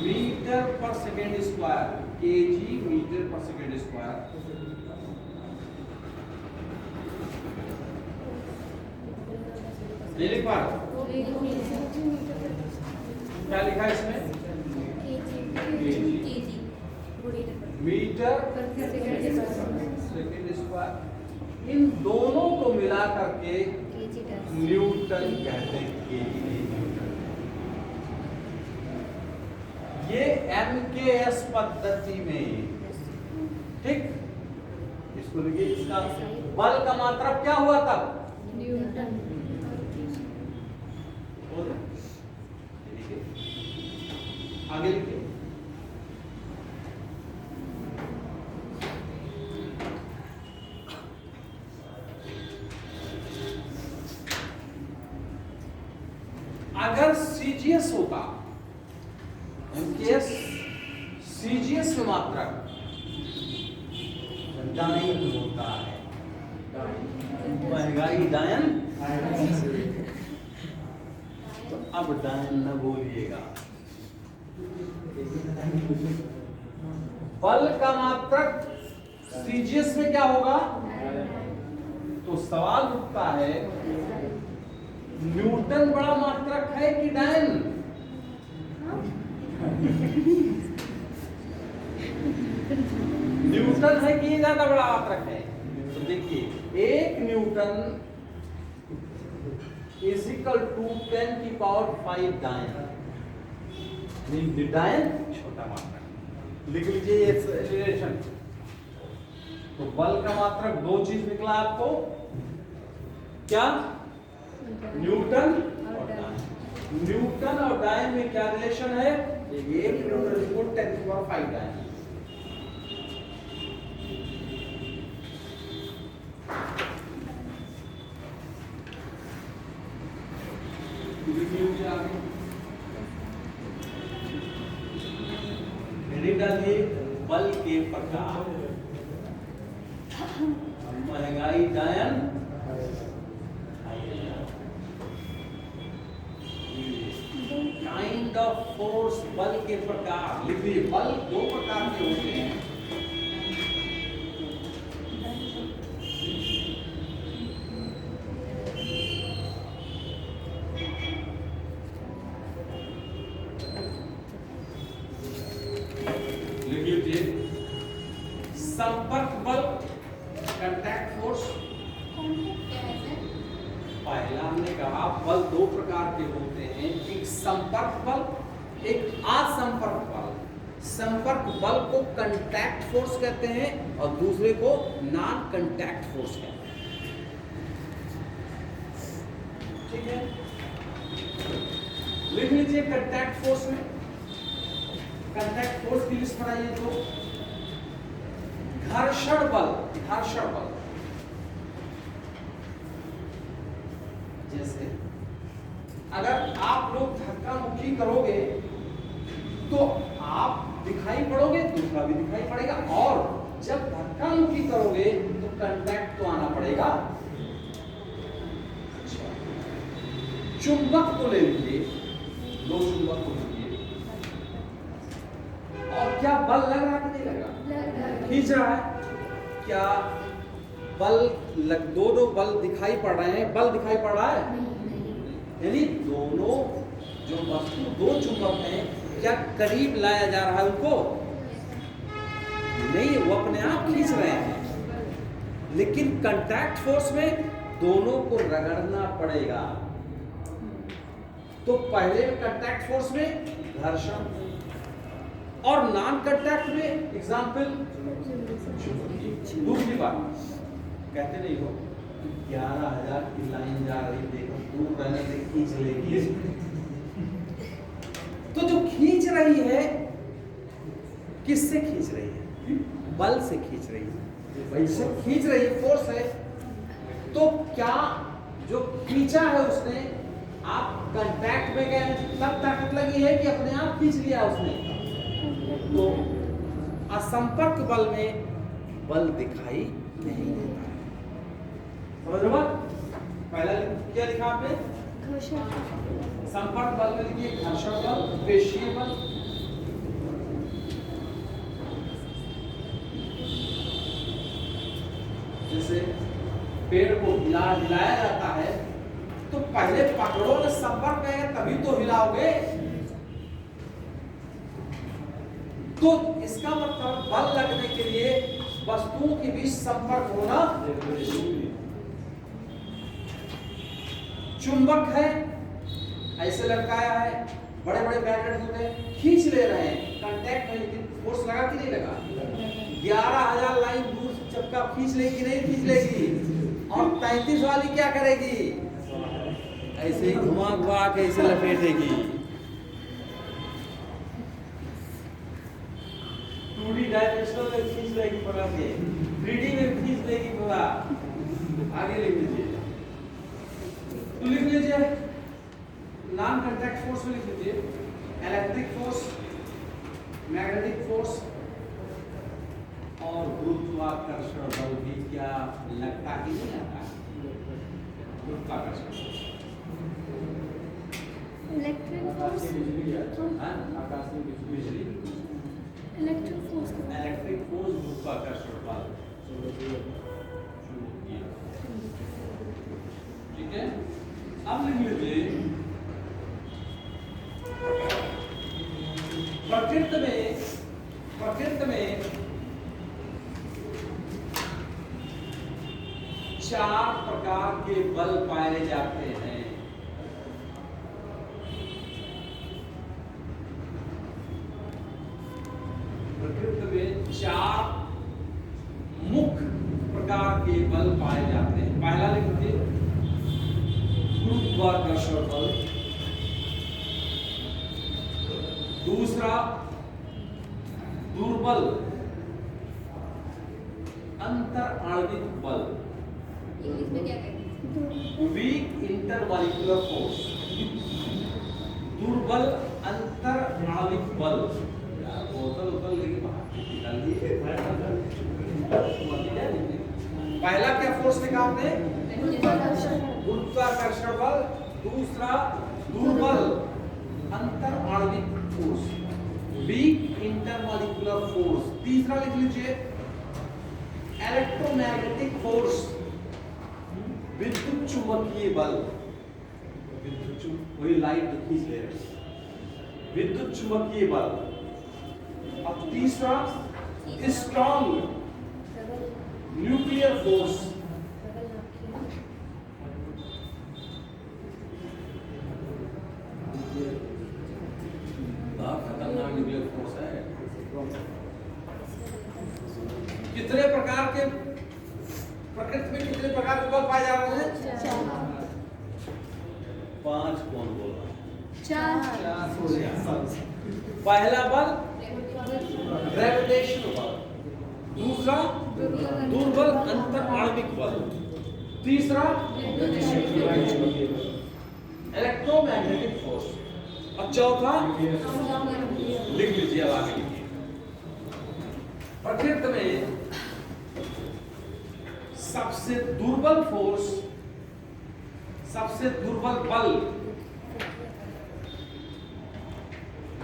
मीटर पर सेकेंड स्क्वायर, केजी मीटर पर सेकेंड स्क्वायर। लिख पा क्या लिखा है इसमें? Metre second square. इन दोनों को मिला करके न्यूटन कहते हैं। केजी ये MKS पद्धति में, ठीक? इसको लिखिए। इसका बल का मात्रक क्या हुआ तब? न्यूटन। आगे लिखिए। अगर सीजीएस होता, MKS सीजीएस में मात्रक डायन होता है। महंगाई डायन, तो अब डायन न बोलिएगा। बल का मात्रक सीजीएस में क्या होगा? तो सवाल उठता है न्यूटन बड़ा मात्रक है कि डायन? न्यूटन है कि ज्यादा बड़ा मात्रक है? तो देखिए 1 न्यूटन इज इक्वल टू 10 की पावर 5 डायन। डायन छोटा मात्रक। लिख लीजिए ये रिलेशन। तो बल का मात्रक दो चीज निकला आपको, क्या? न्यूटन और डायन। न्यूटन और डायन में क्या रिलेशन है? 1 न्यूटन 10⁵ डायन। डालिए बल के प्रकार, महंगाई डायन, काइंड ऑफ फोर्स बल के प्रकार। लिखिए बल दो प्रकार के होते हैं। संपर्क बल, कांटेक्ट फोर्स। पहला हमने कहा बल दो प्रकार के होते हैं, एक संपर्क बल, एक असंपर्क बल। संपर्क बल को कांटेक्ट फोर्स कहते हैं और दूसरे को नॉन कांटेक्ट फोर्स कहते हैं। ठीक है, लिख लीजिए कांटेक्ट फोर्स में। कांटेक्ट फोर्स की लिस्ट बनाइए तो घर्षण बल, घर्षण बल जैसे अगर आप लोग धक्का मुक्की करोगे तो आप दिखाई पड़ोगे, दूसरा भी दिखाई पड़ेगा, और जब धक्का मुक्की करोगे तो कांटेक्ट तो आना पड़ेगा। चुंबक को ले लीजिए, दो चुंबक को लीजिए, और क्या बल लग रहा है कि नहीं लग रहा? खींच रहा है। क्या बल दो बल दिखाई पड़ रहे हैं? बल दिखाई पड़ रहा है, यानी दोनों जो वस्तु दो चुंबक हैं, क्या करीब लाया जा रहा है उनको? नहीं, वो अपने आप खींच रहे हैं। लेकिन कांटेक्ट फोर्स में दोनों को रगड़ना पड़ेगा। तो पहले कांटेक्ट फोर्स में घर्षण, और नॉन कांटेक्ट में एग्जांपल दूसरी बात कहते नहीं हो 11,000 की लाइन जा रही, देखो दूर रहने से खींच लेगी। तो जो खींच रही है किससे खींच रही है? बल से खींच रही है, बल से खींच रही है, फोर्स है। तो क्या जो खींचा है उसने, आप कांटेक्ट में गए तब ताकत लगी है कि अपने आप खींच लिया उसने? तो असंपर्क बल में बल दिखाई नहीं देता है। समझ रहे हो? पहला क्या लिखा आपने? संपर्क बल में लिखिए घर्षण बल, पेशीय बल। जैसे पेड़ को हिलाया जाता है तो पहले पकड़ो ना, संपर्क में तभी तो हिलाओगे। तो इसका मतलब बल लगने के लिए वस्तुओं के बीच संपर्क होना जरूरी। चुंबक है, ऐसे लटकाया है, बड़े बड़े मैग्नेट होते हैं, खींच ले रहे हैं, कांटेक्ट में, लेकिन फोर्स लगा कि नहीं लगा? 11,000 लाइन दूर से चक्का खींच लेगी नहीं खींच लेगी? और 35 वाली क्या करेगी? ऐसे ही घुमा घुमा के ऐसे लपेटेगी। 2D डायमेंशनल में खींच लेगी पकड़ के, 3D में खींच लेगी पूरा। आगे लिख लीजिए, तो लिख लीजिए नॉन कांटेक्ट फोर्स में लिख लीजिए इलेक्ट्रिक फोर्स, मैग्नेटिक फोर्स और गुरुत्वाकर्षण बल भी क्या लगता ही नहीं आता? गुरुत्वाकर्षण इलेक्ट्रिक फोर्स, आकाशीय बिजली, इलेक्ट्रिक फोर्स, गुरुत्वाकर्षण बल। ठीक है, अब लिख लीजिए प्रकृति में 4 प्रकार के बल पाए जाते हैं। प्रकृति प्रकृति में चार मुख्य प्रकार के बल पाए जाते हैं। पहला लिख लीजिए गुरुत्वाकर्षण बल, दूसरा दुर्बल अंतर आणविक बल, इंग्लिश में क्या कहते हैं? वीक इंटरमॉलिक्यूलर फोर्स, दुर्बल अंतर आणविक बल। यार बोतल उतल लेके बाहर निकाल दिए। पहला क्या फोर्स लिखा आपने? गुरुत्वाकर्षण बल, दूसरा दुर्बल अंतर आणविक फोर्स, वीक इंटरमॉलिक्यूलर फोर्स, तीसरा लिख लीजिए इलेक्ट्रोमैग्नेटिक फोर्स, विद्युत चुंबकीय बल, वही लाइट खींच ले रहे, विद्युत चुंबकीय बल। अब तीसरा स्ट्रॉन्ग न्यूक्लियर फोर्स, खतरनाक न्यूक्लियर फोर्स है। कितने प्रकार के प्रकृति में कितने प्रकार के बल पाए जा रहे हैं? 5 कौन बोल रहा है? 4 पहला बल ग्रेविटेशन बल, दूसरा दुर्बल अंतर आणविक बल, तीसरा इलेक्ट्रोमैग्नेटिक फोर्स, और चौथा लिख लीजिए। अब आगे लिखिए प्रकृति में सबसे दुर्बल फोर्स, सबसे दुर्बल बल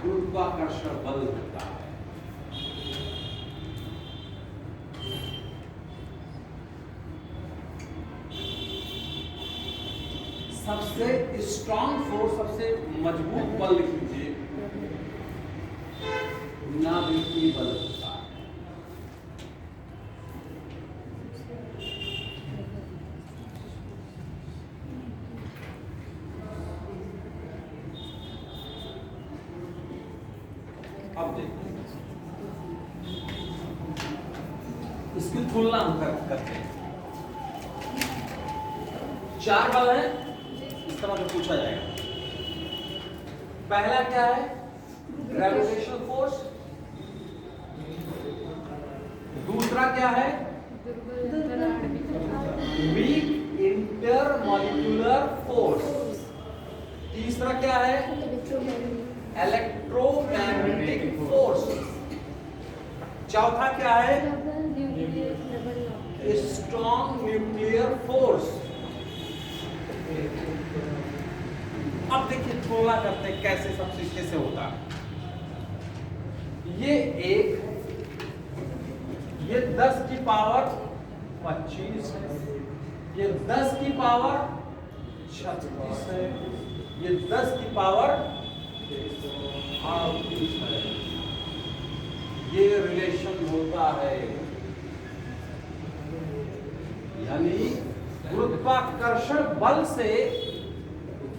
गुरुत्वाकर्षण बल होता है। सबसे स्ट्रॉन्ग फोर्स, सबसे मजबूत बल लिख लीजिए नाभिकीय बल होता है। अब देखिए इसकी तुलना हम करते हैं। 4 बल है, इस तरह से पूछा जाएगा। पहला क्या है? Gravitational force. दूसरा क्या है? Weak intermolecular force. तीसरा क्या है? Electromagnetic force. चौथा क्या है? Strong nuclear force. अब देखिए तुलना करते हैं कैसे सब चीज कैसे होता है। ये 10 की पावर 25 है, ये 10 की पावर 36 है, ये 10 की पावर 38 है। ये रिलेशन होता है, यानी गुरुत्वाकर्षण बल से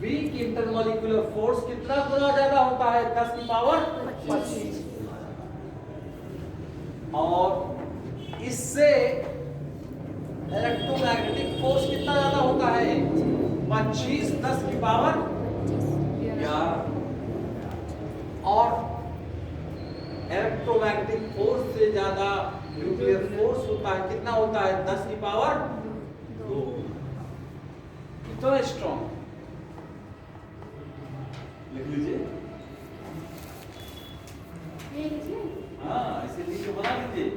वीक इंटरमॉलिक्यूलर फोर्स कितना गुना ज्यादा होता है? 10 की पावर 25। और इससे इलेक्ट्रोमैग्नेटिक फोर्स कितना ज्यादा होता है? 25 10 की पावर 11। और इलेक्ट्रोमैग्नेटिक फोर्स से ज्यादा न्यूक्लियर फोर्स होता है, कितना होता है? 10 की पावर 2। कितना स्ट्रॉन्ग, लिख लीजिए। हाँ ऐसे नीचे बना लीजिए।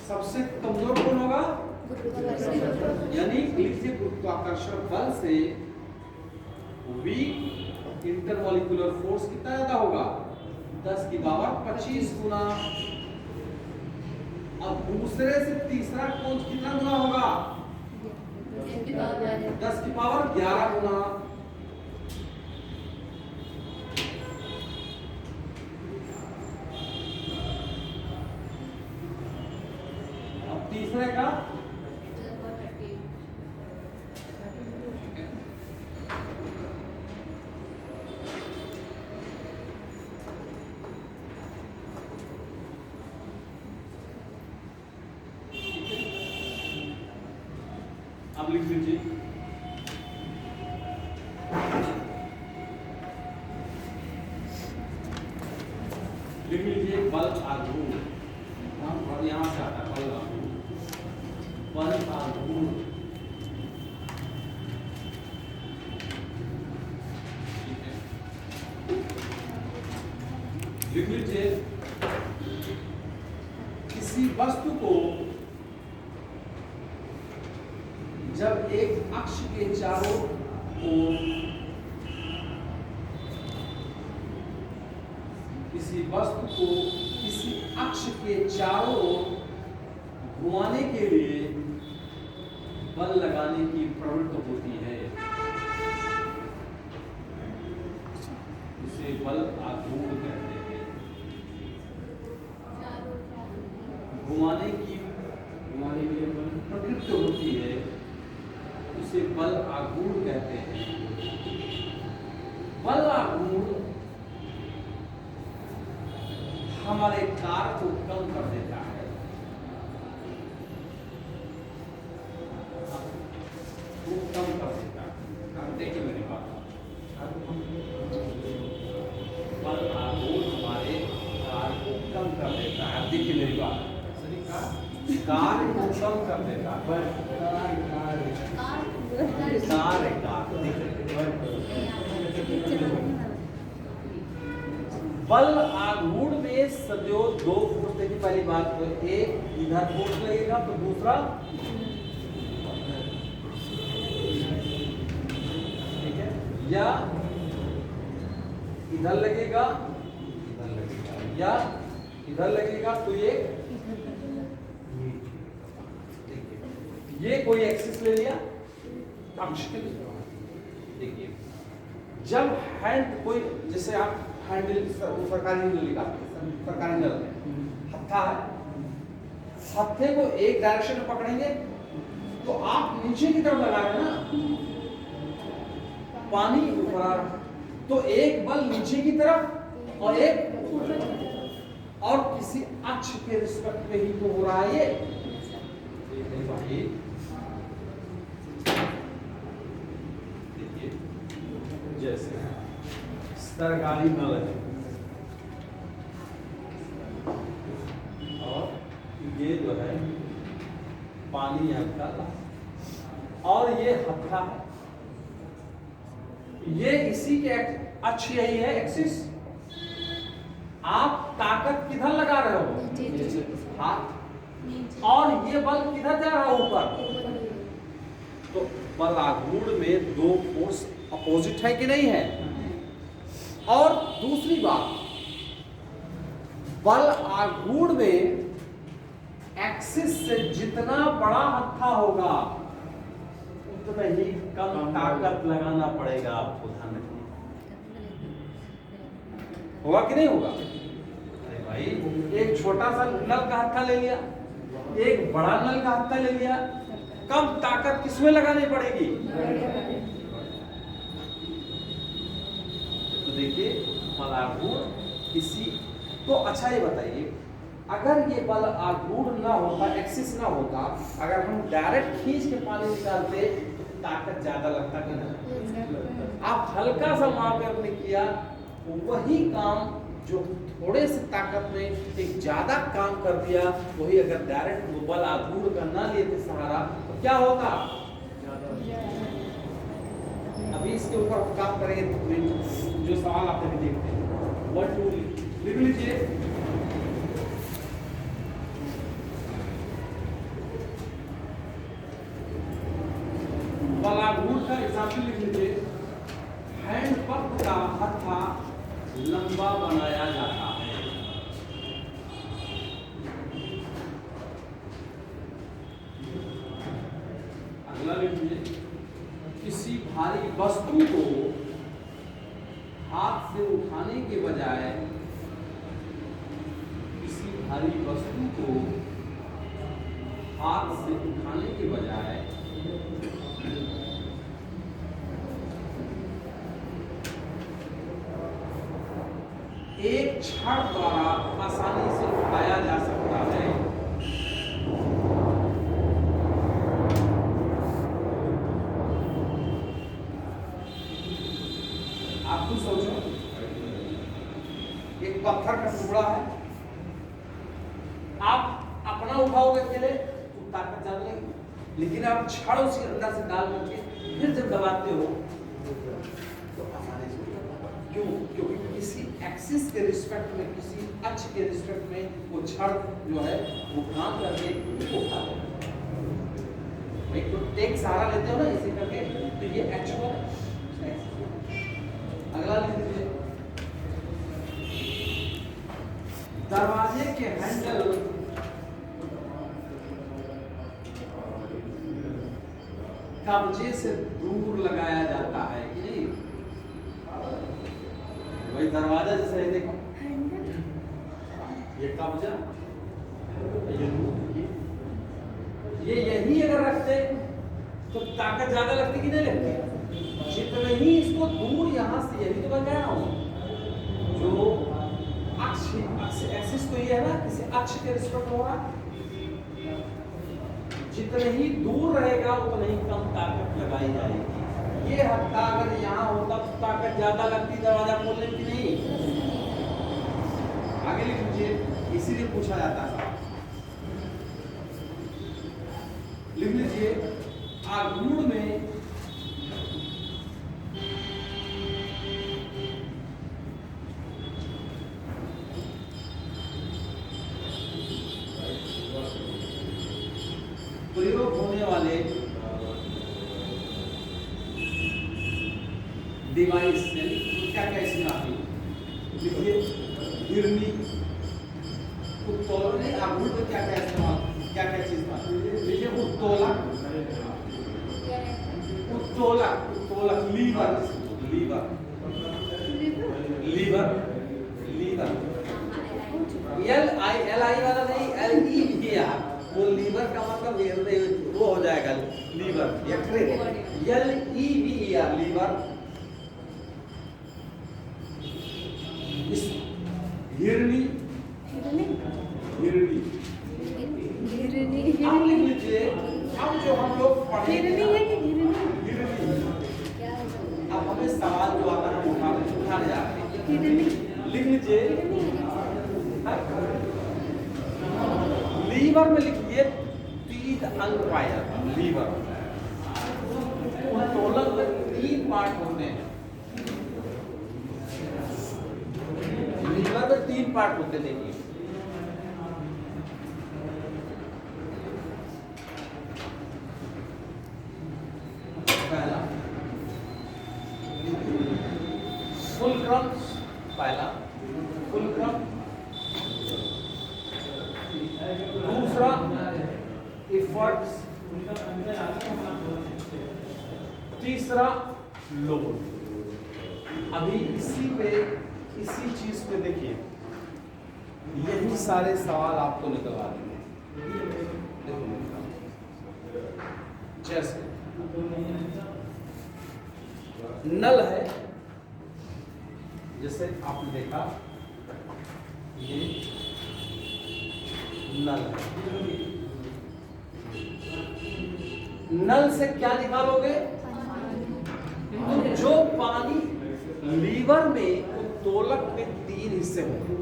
सबसे कमजोर कौन होगा? यानी लीजिए गुरुत्वाकर्षण बल से वीक इंटरमॉलिक्यूलर फोर्स कितना ज्यादा होगा? 10 की पावर 25 गुना। अब दूसरे से तीसरा कौन कितना गुना होगा? 10 की पावर 11 गुना। अब तीसरे का लिख लीजिए। लिख लीजिए बल आघूर्ण, और यहाँ से आता है बल आघूर्ण, बल आघूर्ण। लिख लीजिए किसी वस्तु को जब एक अक्ष के चारों ओर, किसी वस्तु को किसी अक्ष के चारों ओर घुमाने के लिए बल लगाने की प्रवृत्ति होती है, इसे बल आघूर्ण कहते हैं। घुमाने की प्रवृत्ति होती है, उसे बल आघूर्ण कहते हैं। बल आघूर्ण हमारे कार्य को कम कर देता है, वो कम कर देता है। देखिए मेरी बात, बल आघूर्ण हमारे कार्य को कम कर देता है। देखिए मेरी बात, कार्य को कम कर देता है। बल आघूर्ण में सदैव दो फोर्स, देखिए पहली बात तो एक इधर फोर्स लगेगा तो दूसरा, ठीक है, या इधर लगेगा, या इधर लगेगा तो ये कोई एक्सिस ले लिया अक्ष के लिए। देखिए जब हैंड कोई, जैसे आप हैंडल सरकारी नल लिखा, सरकारी नल में हत्था है, हत्थे को एक डायरेक्शन में पकड़ेंगे तो आप नीचे की तरफ लगा रहे हैं ना, पानी ऊपर आ रहा, तो एक बल नीचे की तरफ और एक, और किसी अक्ष के रिस्पेक्ट में ही तो हो रहा है ये। जैसे सरकारी नल है और ये जो है पानी यहाँ का, और ये हत्था है, ये इसी के अक्ष यही है एक्सिस। आप ताकत किधर लगा रहे हो, हाथ, और ये बल किधर जा रहा है, ऊपर। तो बल आघूर्ण में दो फोर्स अपोजिट है कि नहीं है। और दूसरी बात, बल आघूर्ण में एक्सिस से जितना बड़ा हत्था होगा उतना ही कम ताकत लगाना पड़ेगा आपको, ध्यान रखिए। होगा कि नहीं होगा? अरे भाई एक छोटा सा नल का हत्था ले लिया, एक बड़ा नल का हत्था ले लिया, कम ताकत किसमें लगानी पड़ेगी? तो देखिए बल आघूर्ण किसी, तो अच्छा ये बताइए, अगर ये बल आघूर्ण ना होता, एक्सिस ना होता, अगर हम डायरेक्ट खींच के पानी निकालते तो ताकत ज्यादा लगता कि नहीं? आप हल्का सा वहां पे आपने किया, वही काम जो थोड़े से ताकत में एक ज्यादा काम कर दिया, वही अगर डायरेक्ट वो बल आघूर्ण का ना लेते सहारा तो क्या होगा? अभी इसके ऊपर काम करेंगे, जो सवाल आप अभी देखते हैं। 1 2 लिख लीजिए। बल आघूर्ण का एग्जाम्पल लिख लीजिए। हैंड पंप का हत्था लंबा बनाया जाता है। अगला लिख लीजिए। किसी भारी वस्तु को हाथ से उठाने के बजाय, किसी भारी वस्तु को हाथ से उठाने के बजाय एक छड़ द्वारा आसानी से उठाया जा सकता है। पत्थर का टुकड़ा है, आप अपना उठाओगे अकेले तो ताकत ज्यादा लगेगी, लेकिन आप छड़ उसके अंदर से डाल करके फिर जब दबाते हो तो आसानी से होता है। क्यों? क्योंकि किसी एक्सिस के रिस्पेक्ट में, किसी अक्ष के रिस्पेक्ट में वो छड़ जो है वो काम करके उठा है। एक तो टेक सहारा लेते हो ना इसे करके, तो ये एच पर अगला लिख दीजिए। दरवाजे के हैंडल कब्जे से दूर लगाया जाता है कि नहीं? वही दरवाजा जैसे है, देखो ये कब्जा, ये यही अगर रखते तो ताकत ज्यादा लगती कि नहीं लगती? जितना ही इसको दूर यहां से, यही तो मैं कह रहा हूं, जो अक्ष एक्सिस तो ये है ना, किसी अक्ष के रिस्पेक्ट हो रहा, जितने ही दूर रहेगा उतने ही कम ताकत लगाई जाएगी। ये हत्था अगर यहाँ होता तो ताकत ज्यादा लगती दरवाजा खोलने की नहीं। आगे लिख लीजिए, इसीलिए पूछा जाता है। लिख लीजिए, आगुण में प्रयोग होने वाले डिवाइस क्या क्या इसमें आती है? लिखिए, हिरनी, उत्तोलन, आगुण में क्या क्या इस्तेमाल, क्या क्या चीज आती है? लिखिए, उत्तोलक, उत्तोलक, उत्तोलक, lever, lever, lever, lever, LI वाला नहीं, LE लिखिए आप। वो लीवर का मतलब वो हो जाएगा लीवर, LEVER, लीवर। हिरनी, हिरनी, अब लिख लीजिए। अब जो हम लोग पढ़ेंगे, अब हमें सवाल जो आता है उठाने जाते हैं, लिख लीजिए। लीवर में लिखिए 3 अंग पाए जाते हैं। लीवर, उत्तोलन में 3 पार्ट होते हैं। लीवर में 3 पार्ट होते हैं, देखिए। पहला फुलक्रम, पहला फुलक्रम, दूसरा एफर्ट्स, तीसरा लोड। अभी इसी चीज पे देखिए, यही सारे सवाल आपको निकलवा देंगे। जैसे नल है, जैसे आपने देखा ये नल है। नल से क्या निकालोगे? तो जो पानी लीवर में उत्तोलक में 3 हिस्से होंगे।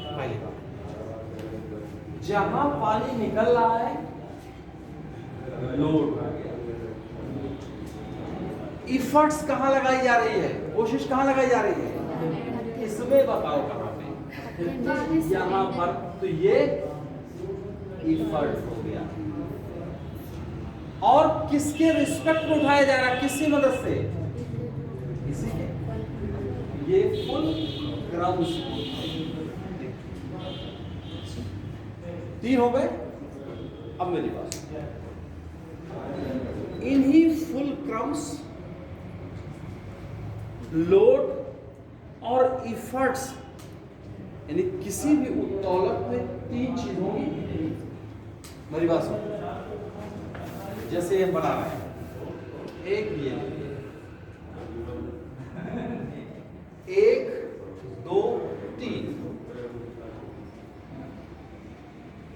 पहली बात, जहां पानी निकल रहा है लोड, इफर्ट्स कहां लगाई जा रही है, कोशिश कहां लगाई जा रही है, इसमें बताओ कहां पे? यहां पर। तो ये इफर्ट हो गया। और किसके रिस्पेक्ट में उठाया जा रहा है, किसकी मदद से? इसी के, ये फुल क्रम्स 3 हो गए। अब मेरी बात, इन्हीं फुल क्रम्स, लोड और इफर्ट्स, यानी किसी भी उत्तोलक में 3 चीज होंगी। मेरी बात सुनो, जैसे ये बना रहे हैं, एक ये 1 2 3,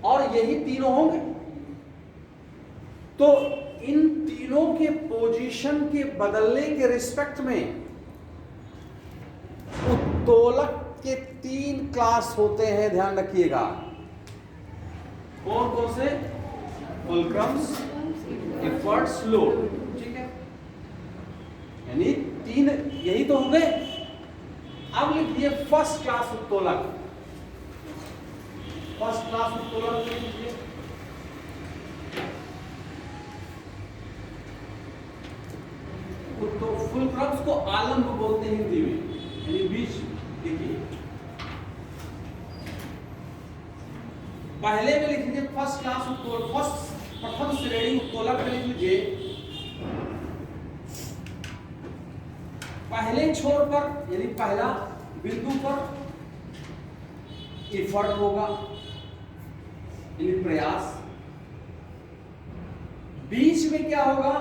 और यही तीनों होंगे। तो इन तीनों के पोजीशन के बदलने के रिस्पेक्ट में उत्तोलक के 3 क्लास होते हैं, ध्यान रखिएगा। कौन कौन से? फुलक्रम्स, एफर्ट्स, लोड। ठीक है, यानी 3 यही तो होंगे। अब लिखिए फर्स्ट क्लास उत्तोलक। फर्स्ट क्लास उत्तोलक लिखिए। तो फुलक्रम्स को आलम्ब बोलते हैं हिंदी में, यानी बीच। देखिए पहले में लिख लीजिए फर्स्ट क्लास उत्तोलक, फर्स्ट प्रथम श्रेणी उत्तोलक में लिख लीजिए पहले छोर पर, यानी पहला बिंदु पर एफर्ट होगा, यानी प्रयास। बीच में क्या होगा?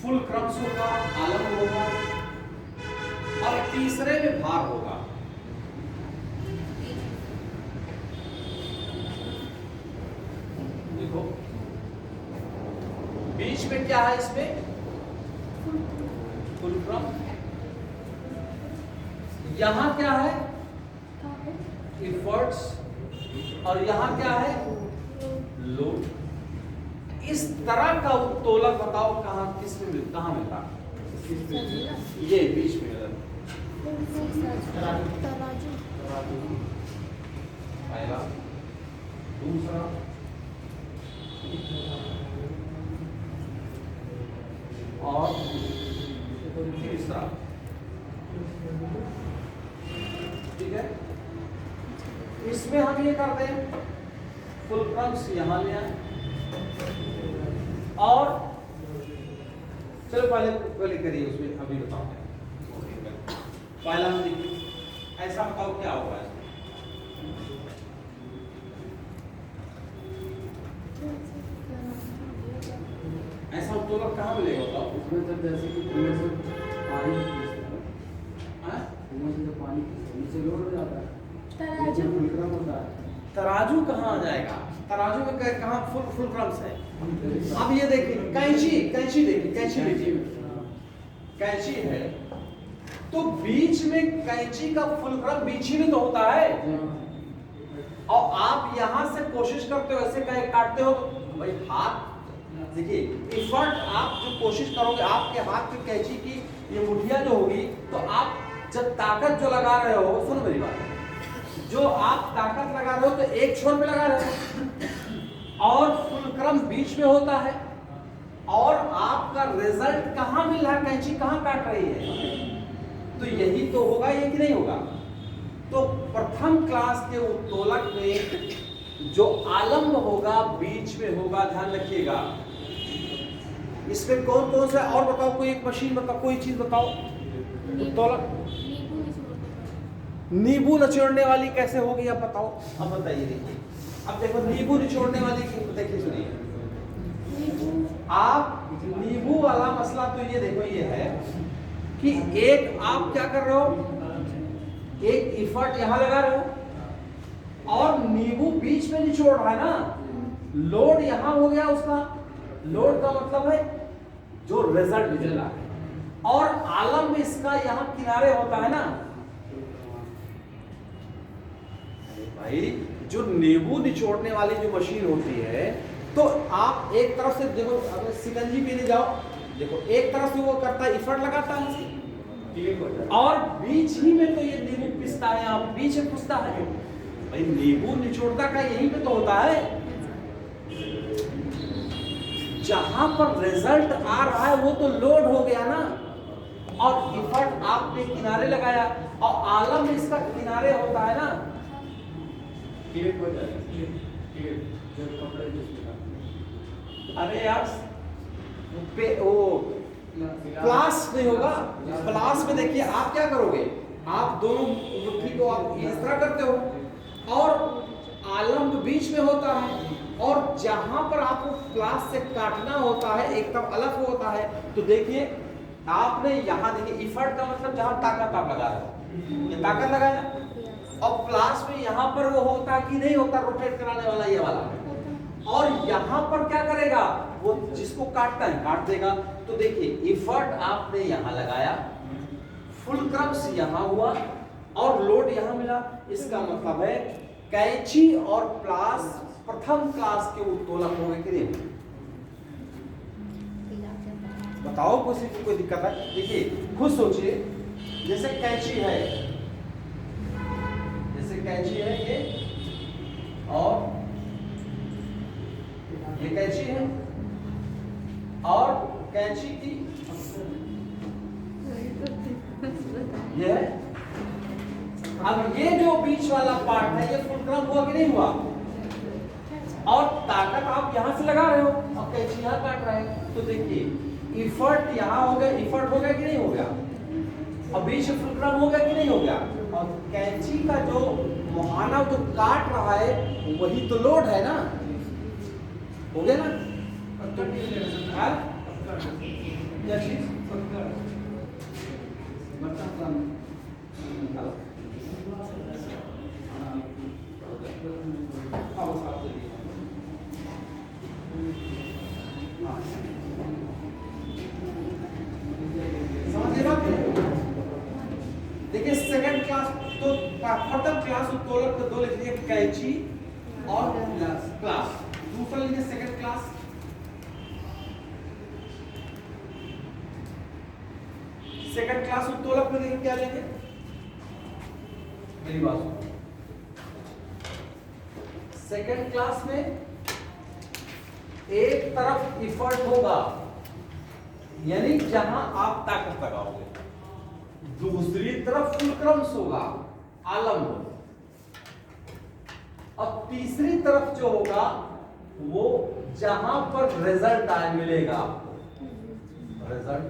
फुलक्रम्स होगा, आलम्ब होगा, और तीसरे में भार होगा। देखो बीच में क्या है? इसमें फुलक्रम। यहां क्या है? एफर्ट्स। और यहां क्या है? लोड। इस तरह का उत्तोलक बताओ कहां, किसमें मिलता, कहां मिलता? ये बीच में पहला, दूसरा, और तीसरा। ठीक है, इसमें हम ये करते हैं फुलक्रम्स यहां ले आए, और चलो पहले करिए उसमें, अभी बताओ पहला हम देखिए, ऐसा बताओ क्या होगा इसमें? ऐसा उत्तोलक कहाँ मिलेगा बताओ? उसमें जब जैसे कि कुएं से पानी पानी नीचे लोड हो जाता है, तराजू फुलक्रम होता है। तराजू कहाँ आ जाएगा? तराजू में कहाँ फुलक्रम्स है? अब ये देखिए कैंची, कैंची देखिए, कैंची देखिए, कैंची है तो बीच में कैंची का फुलक्रम बीच ही में तो होता है। और आप यहां से कोशिश करते हो ऐसे काटते हो तो भाई हाथ, देखिए एफर्ट आप जो कोशिश करोगे, आपके हाथ की कैंची की ये मुठिया जो होगी, तो आप जब ताकत जो लगा रहे हो, सुनो मेरी बात, जो आप ताकत लगा रहे हो तो एक छोर पे लगा रहे हो और फुलक्रम बीच में होता है, और आपका रिजल्ट कहां मिल रहा है? कैंची कहां काट रही है? तो यही तो होगा, ये कि नहीं होगा? तो प्रथम क्लास के उत्तोलक में जो आलम्ब होगा बीच में होगा, ध्यान रखिएगा। इसमें कौन कौन सा और बताओ, कोई एक मशीन बताओ, कोई चीज बताओ। उत्तोलक नींबू निचोड़ने वाली कैसे होगी अब बताओ? अब बताइए, देखिए अब देखो नींबू निचोड़ने वाली की देखिए, सुनिए आप, नींबू वाला मसला तो ये देखो, ये है कि एक आप क्या कर रहे हो, एक एफर्ट यहां लगा रहे हो और नींबू बीच में निचोड़ रहा है ना, लोड यहां हो गया उसका, लोड का मतलब है जो रिजल्ट निकल रहा है, और आलम्ब इसका यहां किनारे होता है ना भाई। जो नींबू निचोड़ने वाली जो मशीन होती है, तो आप एक तरफ से देखो, अगर सिकंजी पीने जाओ, देखो एक तरफ से वो करता है, एफर्ट लगाता है, और बीच ही में तो ये नींबू पिसता है, आप बीच में पुसता है भाई। नींबू निचोड़ता का यहीं पे तो होता है, जहां पर रिजल्ट आ रहा है वो तो लोड हो गया ना, और एफर्ट आपने किनारे लगाया, और आलम इसका किनारे होता है ना। अरे यार वो प्लास नहीं होगा, प्लास में देखिए आप क्या करोगे, आप दोनों मुट्ठी को आप इस तरह करते हो और आलम्ब बीच में होता है, और जहां पर आपको प्लास से काटना होता है एक तरफ अलग होता है। तो देखिए आपने यहां देखिए एफर्ट का मतलब जहां ताकत आप लगा रहे हो, ये ताकत लगाया, और प्लास में यहां पर वो होता कि नहीं होता, रोटेट कराने वाला ये वाला, और यहां पर क्या करेगा, वो जिसको काटता है काट देगा। तो देखिए एफर्ट आपने यहां लगाया, फुलक्रम्स यहां हुआ, और लोड यहाँ मिला। इसका मतलब है कैंची और प्लास प्रथम क्लास के उत्तोलक हो गए कि नहीं? बताओ किसी को कोई दिक्कत है? देखिए खुद सोचिए, जैसे कैंची है, ये और ये कैंची है और कैंची की ये है। अब ये जो बीच वाला पार्ट है ये फुलक्रम हुआ कि नहीं हुआ? और ताकत आप यहां से लगा रहे हो और कैंची यहां काट रहे हैं, तो देखिए इफर्ट यहां हो गया, इफर्ट हो गया कि नहीं हो गया? और बीच में फुलक्रम हो गया कि नहीं हो गया? और कैंची का जो मुहाना जो काट रहा है वही तो लोड है ना, हो गया ना? क्या चीज? देखिए सेकंड क्लास तो प्रथम क्लास उत्तोलक तो दो लिख दिए, कैंची और क्लास। दूसरा लिखिए सेकंड क्लास। सेकंड क्लास उत्तोलक में देखिए क्या लेंगे, मेरी बात सुनो। सेकंड क्लास में एक तरफ इफर्ट होगा, यानी जहां आप ताकत लगाओगे, दूसरी तरफ फुलक्रम्स होगा, आलम होगा, अब तीसरी तरफ जो होगा वो जहां पर रिजल्ट आए मिलेगा आपको रिजल्ट।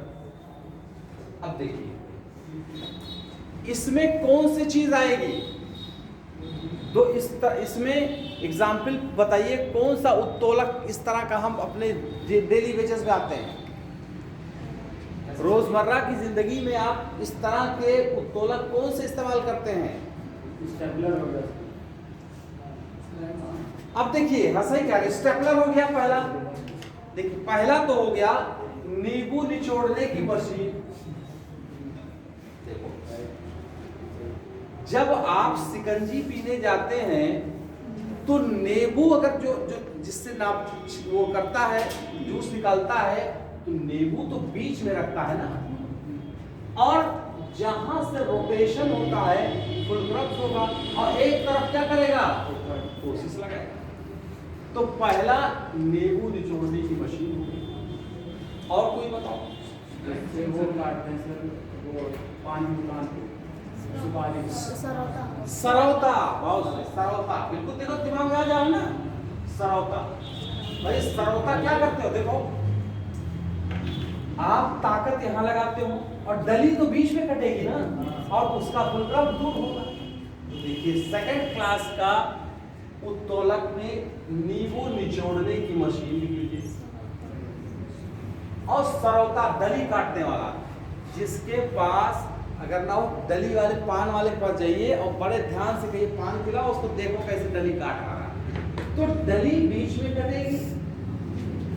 अब देखिए इसमें कौन सी चीज आएगी, तो इसमें एग्जाम्पल बताइए कौन सा उत्तोलक इस तरह का हम अपने डेली बेसिस पे आते हैं, रोजमर्रा की जिंदगी में आप इस तरह के उत्तोलक कौन से इस्तेमाल करते हैं? स्टेपलर हो गया। अब देखिए हंसा ही क्या, स्टेपलर हो गया पहला। देखिए पहला तो हो गया नींबू निचोड़ने की मशीन। देखो जब आप शिकंजी पीने जाते हैं तो नींबू अगर जो जिससे ना वो करता है, जूस निकालता है, तो नींबू तो बीच में रखता है ना, और जहां से रोटेशन होता है फुलक्रम्स होगा और एक तरफ क्या करेगा, कोशिश लगाएगा। तो पहला नींबू निचोड़ने की मशीन होगी। और कोई बताओ? जैसे वो काटते हैं सर, वो पानी दुकान पे सुपारी सरौता, बहुत सही, सरौता बिल्कुल। देखो दिमाग में आ जाओ ना, सरौता। भाई सरौता क्या करते हो, देखो आप ताकत यहां लगाते हो और डली तो बीच में कटेगी ना, और उसका फुलक्रम दूर होगा। तो देखिए सेकंड क्लास का उत्तोलक में नींबू निचोड़ने की मशीन लिखी थी, और सरौता डली काटने वाला, जिसके पास अगर ना हो डली वाले पान वाले के पास जाइए और बड़े ध्यान से कहिए पान खिलाओ उसको, देखो कैसे डली काट रहा है, तो डली बीच में कटेगी,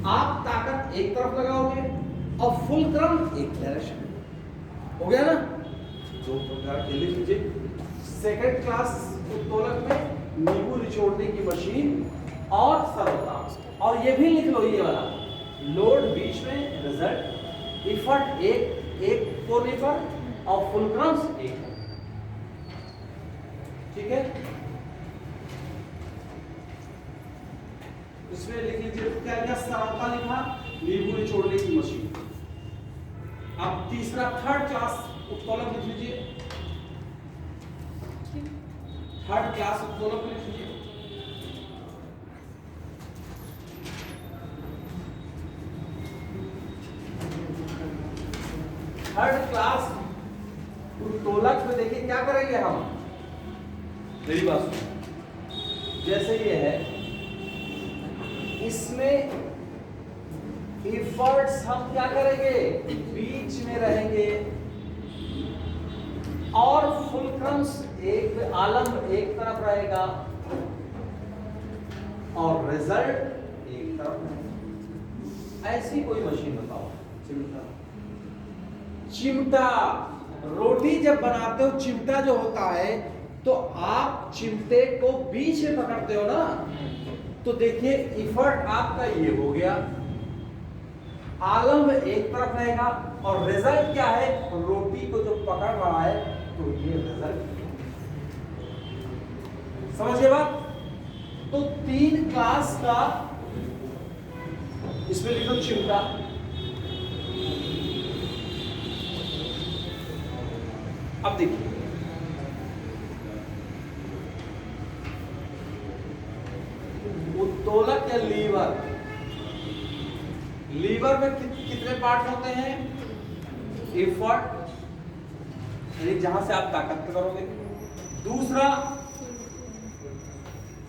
आप ताकत एक तरफ लगाओगे और फुलक्रम एक डायरेक्शन। हो गया ना? दो प्रकार के लिख लीजिए, सेकंड क्लास उत्तोलक में नींबू निचोड़ने की मशीन और सरौता। और ये भी लिख लो, ये वाला लोड बीच में, रिजल्ट इफर्ट एक कोने पर और फुलक्रम्स एक। ठीक है, इसमें लिख लीजिए क्या क्या, सरौता लिखा, नींबू निचोड़ने की मशीन। अब तीसरा थर्ड क्लास उत्तोलक लिख लीजिए, थर्ड क्लास उत्तोलक लिख लीजिए। थर्ड क्लास उत्तोलक में देखिए क्या करेंगे हम, मेरी बात सुनो। जैसे ये है, इसमें इफर्ट्स हम क्या करेंगे, बीच में रहेंगे, और फुलक्रम्स एक आलम एक तरफ रहेगा और रिजल्ट एक तरफ। ऐसी कोई मशीन बताओ। चिमटा, रोटी जब बनाते हो, चिमटा जो होता है, तो आप चिमटे को बीच में पकड़ते हो ना, तो देखिए इफर्ट आपका ये हो गया, आलम एक तरफ रहेगा और रिजल्ट क्या है, रोटी को जो पकड़ रहा है, तो ये रिजल्ट। समझ गए बात? तो 3 क्लास का इसमें लिखो चिमटा, अब देखिए उत्तोलक या लीवर, लीवर में कितने पार्ट होते हैं? एफर्ट, यानी जहां से आप ताकत करोगे, दूसरा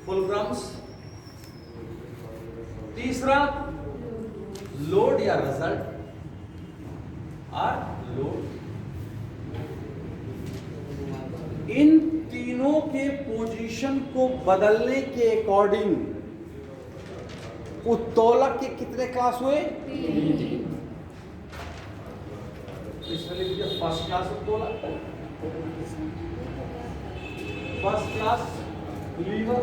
फुलक्रम्स, तीसरा लोड या रिजल्ट और लोड। इन तीनों के पोजीशन को बदलने के अकॉर्डिंग उत्तोलक के कितने क्लास हुए? इसमें लिख दिया फर्स्ट क्लास उत्तोलक, फर्स्ट क्लास लीवर।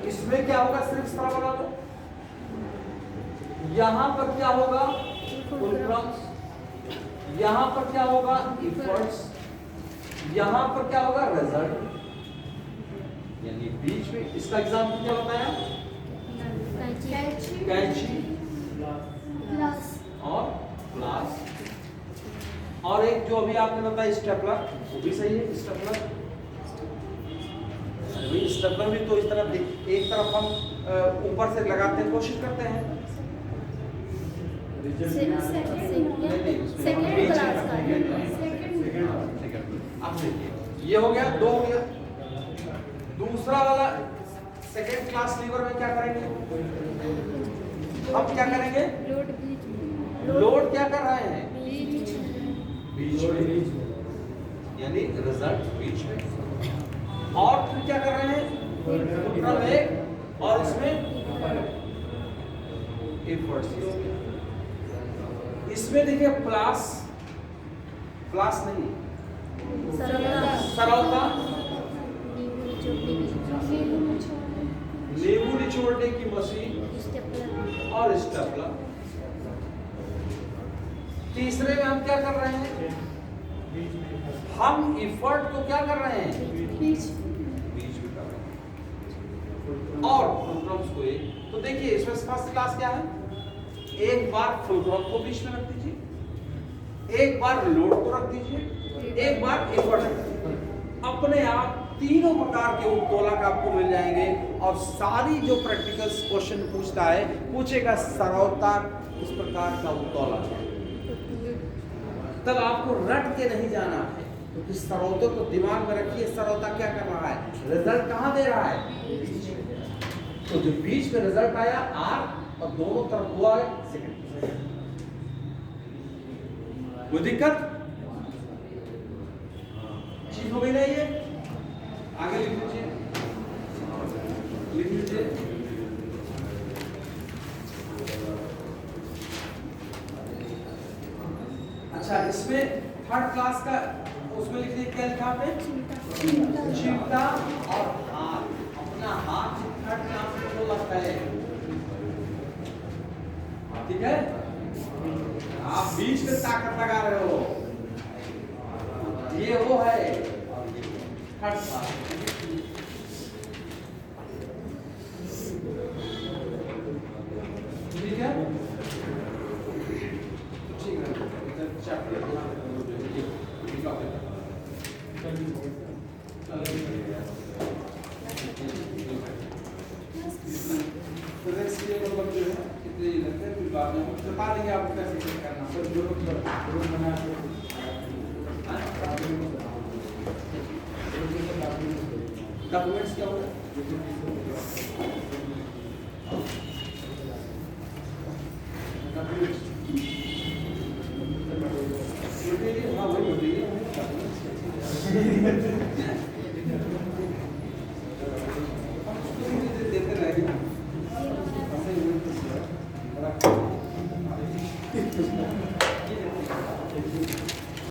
इसमें क्या होगा, सिर्फ इस तरह बना दो। यहां पर क्या होगा? फुलक्रम्स, यहां पर क्या होगा? इफर्ट्स, यहां पर क्या होगा? रिजल्ट। यानी बीच में इसका एग्जाम्पल क्या बताया? कैंची और ग्लास। और एक जो अभी आपने बताया स्टेपलर, वो भी सही है। स्टेपलर स्टेपलर भी तो इस तरह एक तरफ हम ऊपर से लगाते हैं, कोशिश करते हैं। अब देखिए ये हो गया, 2 हो गया। दूसरा वाला सेकेंड क्लास लीवर में क्या करेंगे हम? क्या करेंगे? लोड क्या कर रहे हैं? बीच में, यानी रिजल्ट बीच में। और फिर क्या कर रहे हैं? एक और इसमें इसमें देखिए प्लस, प्लस नहीं, सरलता, नींबू निचोड़ने की मशीन और स्टेपलर। तीसरे में हम क्या कर रहे हैं? हम इफर्ट को क्या कर रहे हैं? बीच में कर रहे हैं। और फुलक्रम्स को एक, तो देखिए इसमें फर्स्ट क्लास क्या है? एक बार फुलक्रम को बीच में रख दीजिए, एक बार लोड को रख दीजिए, एक बार इफर्ट रख दीजिए। अपने आप तीनों प्रकार के उत्तोलक आपको मिल जाएंगे। और सारी जो प्रैक्टिकल क्वेश्चन पूछता है, पूछेगा सरौता किस प्रकार का उत्तोलक है, तब आपको रट के नहीं जाना है, क्योंकि सरौते को दिमाग में रखिए। सरौता क्या कर रहा है? रिजल्ट कहाँ दे रहा है? तो जो बीच में रिजल्ट आया आर, और दोनों तरफ हुआ है सेकंड। कोई दिक्कत? चीज हो गई ना? ये आगे लिख लीजिए, लिख लीजिए। अच्छा, इसमें थर्ड क्लास का उसमें लिख लीजिए, क्या लिखा आपने? चिमटा और हाथ। अपना हाथ थर्ड क्लास में तो लगता है, ठीक है? आप बीच में ताकत लगा रहे हो, ये वो है थर्ड क्लास। ठीक है, ठीक है। चैप्टर मतलब जो है कितने लगते हैं, फिर बाद में बता देंगे आपको कैसे चेक करना। सर जरूर बना डॉक्यूमेंट्स क्या होगा? हाँ वही होती है। देते रहेंगे।